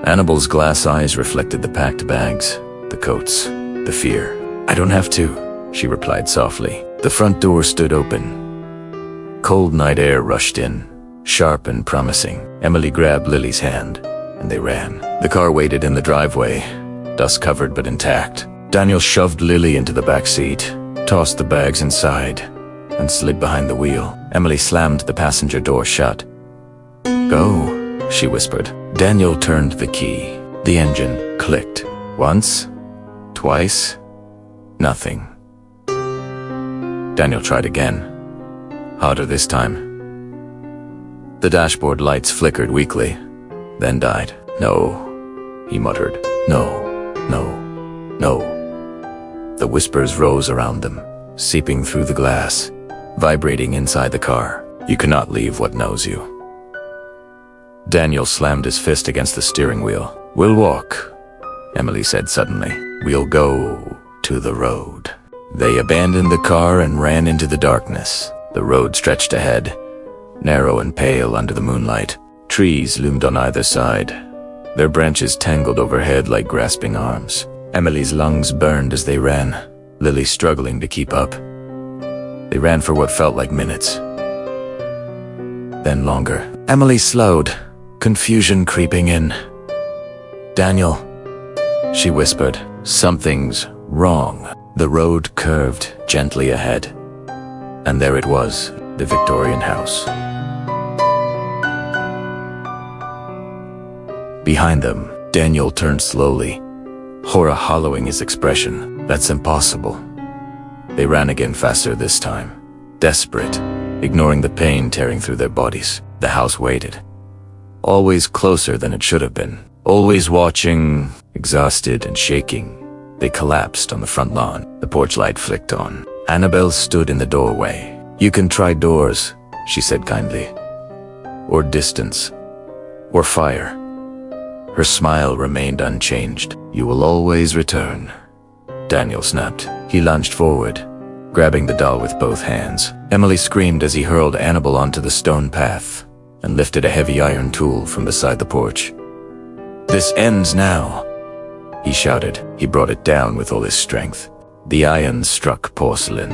Annabelle's glass eyes reflected the packed bags, the coats, the fear. "I don't have to," she replied softly. The front door stood open. Cold night air rushed in, sharp and promising. Emily grabbed Lily's hand, and they ran. The car waited in the driveway, dust-covered but intact. Daniel shoved Lily into the back seat, tossed the bags inside, and slid behind the wheel. Emily slammed the passenger door shut. "Go," she whispered. Daniel turned the key. The engine clicked. Once, twice, nothing. Daniel tried again, harder this time. The dashboard lights flickered weakly, then died. "No," he muttered. "No, no, no." The whispers rose around them, seeping through the glass, vibrating inside the car. "You cannot leave what knows you." Daniel slammed his fist against the steering wheel. "We'll walk," Emily said suddenly. "We'll go to the road." They abandoned the car and ran into the darkness. The road stretched ahead, narrow and pale under the moonlight. Trees loomed on either side, their branches tangled overhead like grasping arms. Emily's lungs burned as they ran, Lily struggling to keep up. They ran for what felt like minutes, then longer. Emily slowed, confusion creeping in. "Daniel," she whispered, "something's wrong." The road curved gently ahead, and there it was, the Victorian house. Behind them, Daniel turned slowly, horror hollowing his expression. "That's impossible." They ran again, faster this time, desperate, ignoring the pain tearing through their bodies. The house waited, always closer than it should have been, always watching. Exhausted and shaking, they collapsed on the front lawn. The porch light flicked on. Annabelle stood in the doorway. "You can try doors," she said kindly. "Or distance. Or fire." Her smile remained unchanged. "You will always return." Daniel snapped. He lunged forward, grabbing the doll with both hands. Emily screamed as he hurled Annabelle onto the stone path and lifted a heavy iron tool from beside the porch. "This ends now," he shouted. He brought it down with all his strength. The iron struck porcelain.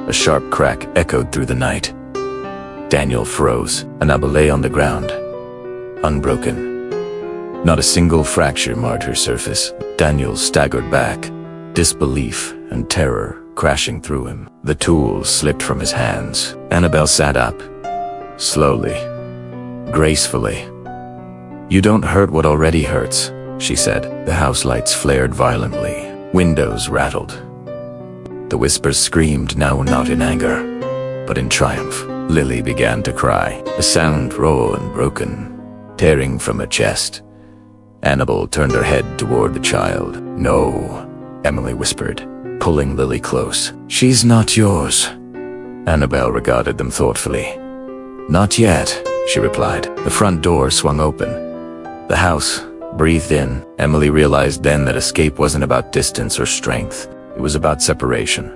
A sharp crack echoed through the night. Daniel froze. Annabelle lay on the ground, unbroken. Not a single fracture marred her surface. Daniel staggered back, disbelief and terror crashing through him. The tool slipped from his hands. Annabelle sat up, slowly, gracefully. "You don't hurt what already hurts," she said. The house lights flared violently. Windows rattled. The whispers screamed, now not in anger, but in triumph. Lily began to cry, a sound raw and broken, tearing from her chest. Annabelle turned her head toward the child. "No," Emily whispered, pulling Lily close. "She's not yours." Annabelle regarded them thoughtfully. "Not yet," she replied. The front door swung open. The house breathed in. Emily realized then that escape wasn't about distance or strength. It was about separation.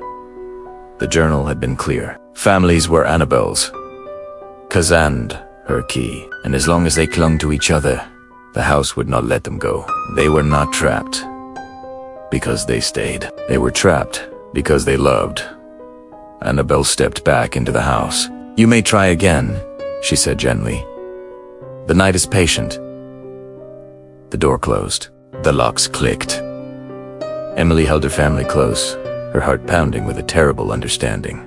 The journal had been clear. Families were Annabelle's. Kazand, her key, and as long as they clung to each other, the house would not let them go. They were not trapped because they stayed. They were trapped because they loved. Annabelle stepped back into the house. "You may try again," she said gently. "The night is patient." The door closed. The locks clicked. Emily held her family close, her heart pounding with a terrible understanding.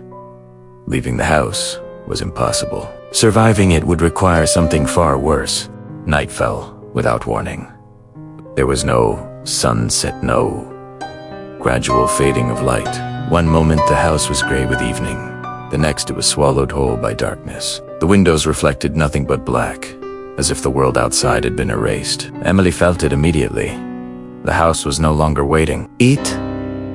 Leaving the house was impossible. Surviving it would require something far worse. Night fell without warning. There was no sunset, no gradual fading of light. One moment the house was gray with evening. The next it was swallowed whole by darkness. The windows reflected nothing but black, as if the world outside had been erased. Emily felt it immediately. The house was no longer waiting. It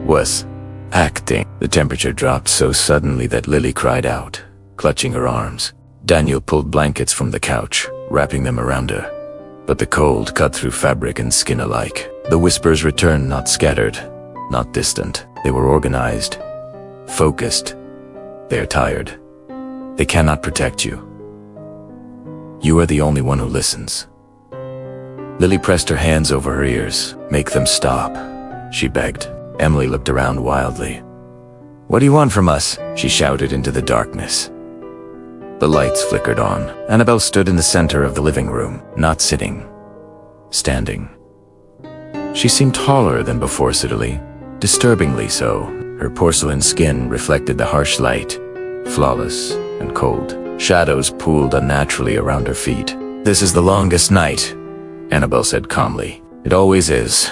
was acting. The temperature dropped so suddenly that Lily cried out, clutching her arms. Daniel pulled blankets from the couch, wrapping them around her. But the cold cut through fabric and skin alike. The whispers returned, not scattered, not distant. They were organized, focused. They are tired. They cannot protect you. You are the only one who listens. Lily pressed her hands over her ears. "Make them stop," she begged. Emily looked around wildly. "What do you want from us?" she shouted into the darkness. The lights flickered on. Annabelle stood in the center of the living room, not sitting, standing. She seemed taller than before, subtly, disturbingly so. Her porcelain skin reflected the harsh light, flawless and cold. Shadows pooled unnaturally around her feet. "This is the longest night," Annabelle said calmly. "It always is."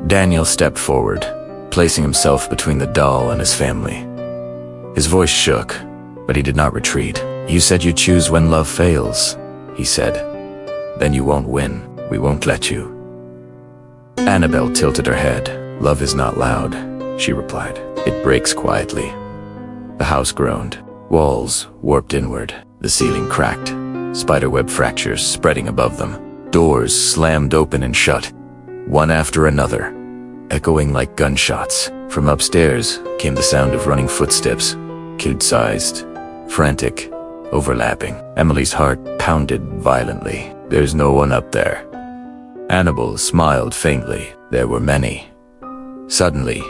Daniel stepped forward, placing himself between the doll and his family. His voice shook, but he did not retreat. "You said you choose when love fails," he said. "Then you won't win. We won't let you." Annabelle tilted her head. "Love is not loud," she replied. "It breaks quietly." The house groaned. Walls warped inward. The ceiling cracked, spiderweb fractures spreading above them. Doors slammed open and shut, one after another, echoing like gunshots. From upstairs came the sound of running footsteps, kid-sized, frantic, overlapping. Emily's heart pounded violently. "There's no one up there." Annabelle smiled faintly. There were many. Suddenly,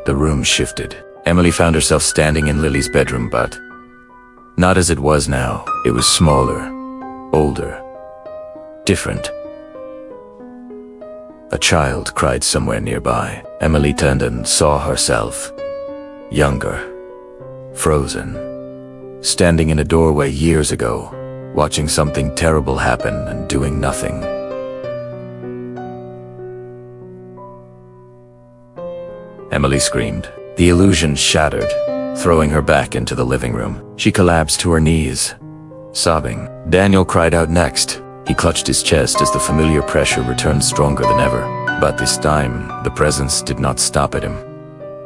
the room shifted. Emily found herself standing in Lily's bedroom, but not as it was now. It was smaller, older, different. A child cried somewhere nearby. Emily turned and saw herself, younger, frozen, standing in a doorway years ago, watching something terrible happen and doing nothing. Emily screamed. The illusion shattered, throwing her back into the living room. She collapsed to her knees, sobbing. Daniel cried out next. He clutched his chest as the familiar pressure returned stronger than ever. But this time, the presence did not stop at him.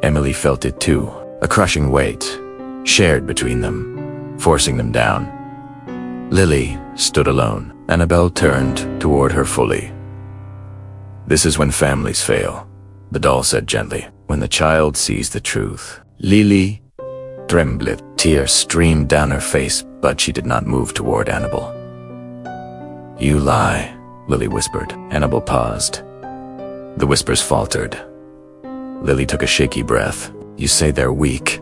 Emily felt it too, a crushing weight, shared between them, forcing them down. Lily stood alone. Annabelle turned toward her fully. "This is when families fail," the doll said gently. "When the child sees the truth." Lily trembled. Tears streamed down her face, but she did not move toward Annabelle. "You lie," Lily whispered. Annabelle paused. The whispers faltered. Lily took a shaky breath. "You say they're weak.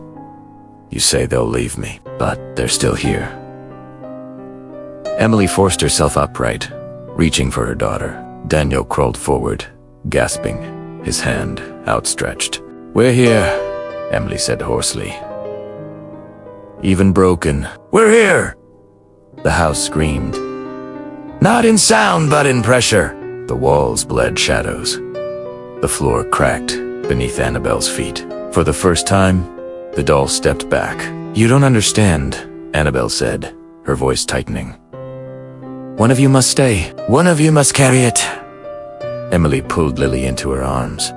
You say they'll leave me, but they're still here." Emily forced herself upright, reaching for her daughter. Daniel crawled forward, gasping, his hand outstretched. "We're here," Emily said hoarsely. "Even broken, we're here!" The house screamed. Not in sound, but in pressure. The walls bled shadows. The floor cracked beneath Annabelle's feet. For the first time, the doll stepped back. "You don't understand," Annabelle said, her voice tightening. "One of you must stay. One of you must carry it." Emily pulled Lily into her arms.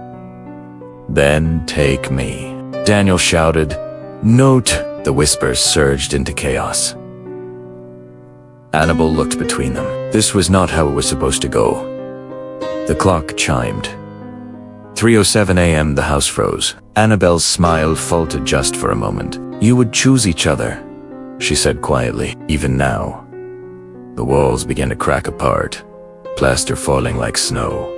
"Then take me," Daniel shouted. "Note!" The whispers surged into chaos. Annabelle looked between them. This was not how it was supposed to go. The clock chimed. 3:07 a.m. The house froze. Annabelle's smile faltered just for a moment. "You would choose each other," she said quietly. "Even now, The walls began to crack apart, plaster falling like snow.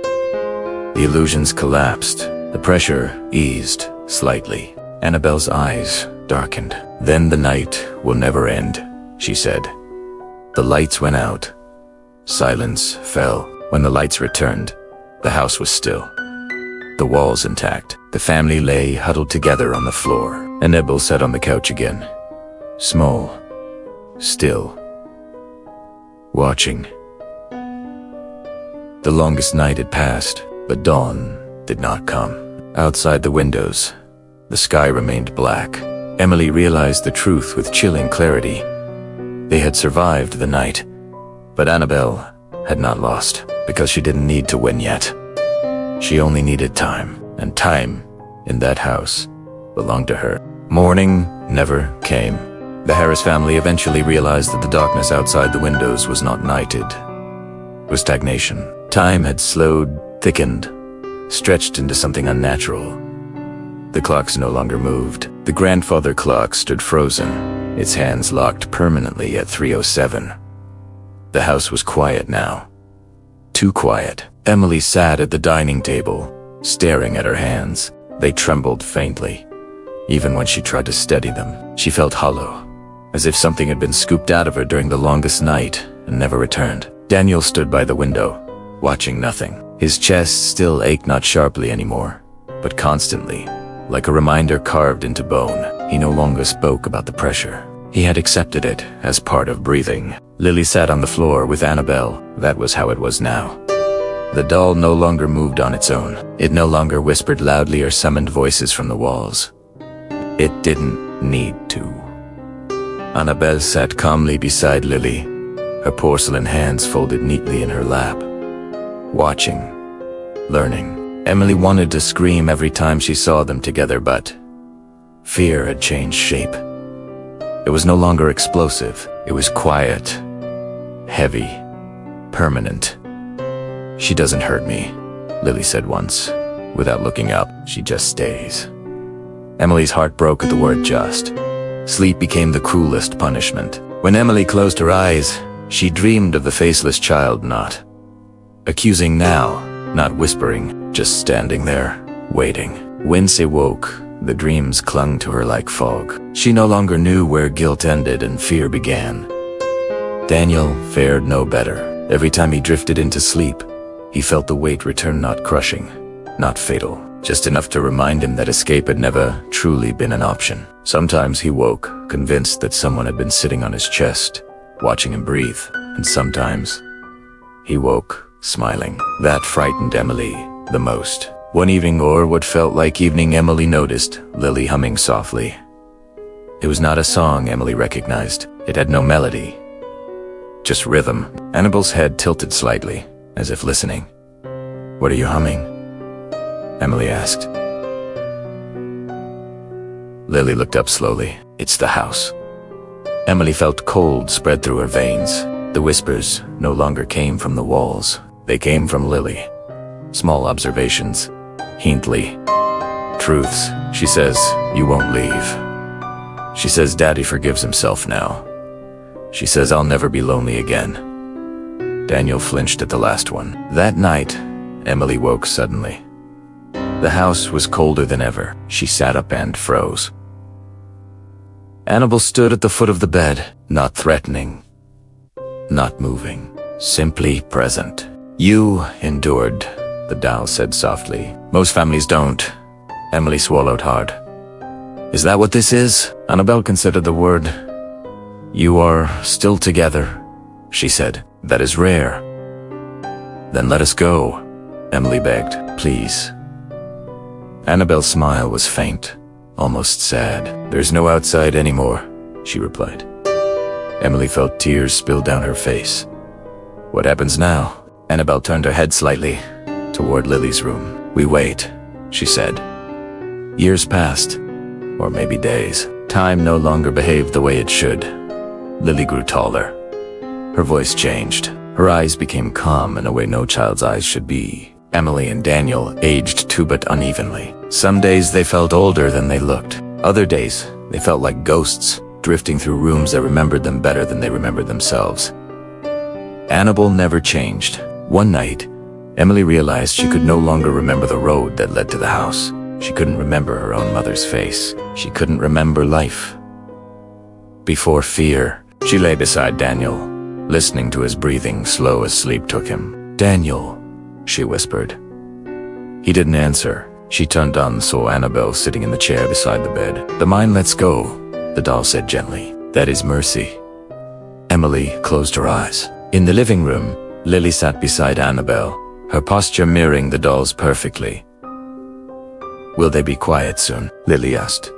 The illusions collapsed. The pressure eased slightly. Annabelle's eyes darkened. "Then the night will never end," she said. The lights went out. Silence fell. When the lights returned, the house was still. The walls intact. The family lay huddled together on the floor. Annabelle sat on the couch again. Small. Still. Watching. The longest night had passed, but dawn did not come. Outside the windows, the sky remained black. Emily realized the truth with chilling clarity. They had survived the night, but Annabelle had not lost, because she didn't need to win yet. She only needed time, and time, in that house, belonged to her. Morning never came. The Harris family eventually realized that the darkness outside the windows was not night, it was stagnation. Time had slowed, thickened, stretched into something unnatural. The clocks no longer moved. The grandfather clock stood frozen, its hands locked permanently at 3:07. The house was quiet now. Too quiet. Emily sat at the dining table, staring at her hands. They trembled faintly. Even when she tried to steady them, she felt hollow, as if something had been scooped out of her during the longest night and never returned. Daniel stood by the window, watching nothing. His chest still ached not sharply anymore, but constantly, like a reminder carved into bone. He no longer spoke about the pressure. He had accepted it as part of breathing. Lily sat on the floor with Annabelle. That was how it was now. The doll no longer moved on its own. It no longer whispered loudly or summoned voices from the walls. It didn't need to. Annabelle sat calmly beside Lily, her porcelain hands folded neatly in her lap. Watching, learning. Emily wanted to scream every time she saw them together, but fear had changed shape. It was no longer explosive. It was quiet, heavy, permanent. "She doesn't hurt me," Lily said once. Without looking up, "She just stays." Emily's heart broke at the word just. Sleep became the cruelest punishment. When Emily closed her eyes, she dreamed of the faceless child, not accusing now, not whispering, just standing there, waiting. When she woke, the dreams clung to her like fog. She no longer knew where guilt ended and fear began. Daniel fared no better. Every time he drifted into sleep, he felt the weight return, not crushing, not fatal, just enough to remind him that escape had never truly been an option. Sometimes he woke, convinced that someone had been sitting on his chest, watching him breathe, and sometimes he woke, smiling. That frightened Emily the most. One evening, or what felt like evening, Emily noticed Lily humming softly. It was not a song Emily recognized. It had no melody, just rhythm. Annabelle's head tilted slightly, as if listening. "What are you humming?" Emily asked. Lily looked up slowly. "It's the house." Emily felt cold spread through her veins. The whispers no longer came from the walls. They came from Lily. Small observations, hintly. Truths. She says, "You won't leave." She says, "Daddy forgives himself now." She says, "I'll never be lonely again." Daniel flinched at the last one. That night, Emily woke suddenly. The house was colder than ever. She sat up and froze. Annabelle stood at the foot of the bed, not threatening, not moving, simply present. "You endured," the doll said softly. "Most families don't." Emily swallowed hard. "Is that what this is?" Annabelle considered the word. "You are still together," she said. "That is rare." "Then let us go," Emily begged. "Please." Annabelle's smile was faint, almost sad. "There's no outside anymore," she replied. Emily felt tears spill down her face. "What happens now?" Annabelle turned her head slightly, toward Lily's room. "We wait," she said. Years passed, or maybe days. Time no longer behaved the way it should. Lily grew taller. Her voice changed. Her eyes became calm in a way no child's eyes should be. Emily and Daniel aged too but unevenly. Some days they felt older than they looked. Other days, they felt like ghosts, drifting through rooms that remembered them better than they remembered themselves. Annabelle never changed. One night, Emily realized she could no longer remember the road that led to the house. She couldn't remember her own mother's face. She couldn't remember life. Before fear, she lay beside Daniel, listening to his breathing slow as sleep took him. "Daniel," she whispered. He didn't answer. She turned on and saw Annabelle sitting in the chair beside the bed. "The mind lets go," the doll said gently. "That is mercy." Emily closed her eyes. In the living room, Lily sat beside Annabelle, her posture mirroring the doll's perfectly. "Will they be quiet soon?" Lily asked.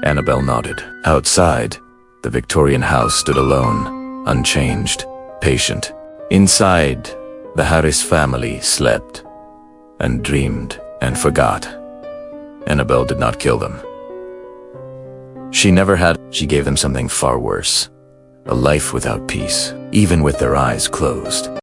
Annabelle nodded. Outside, the Victorian house stood alone, unchanged, patient. Inside, the Harris family slept and dreamed and forgot. Annabelle did not kill them. She never had. She gave them something far worse. A life without peace, even with their eyes closed.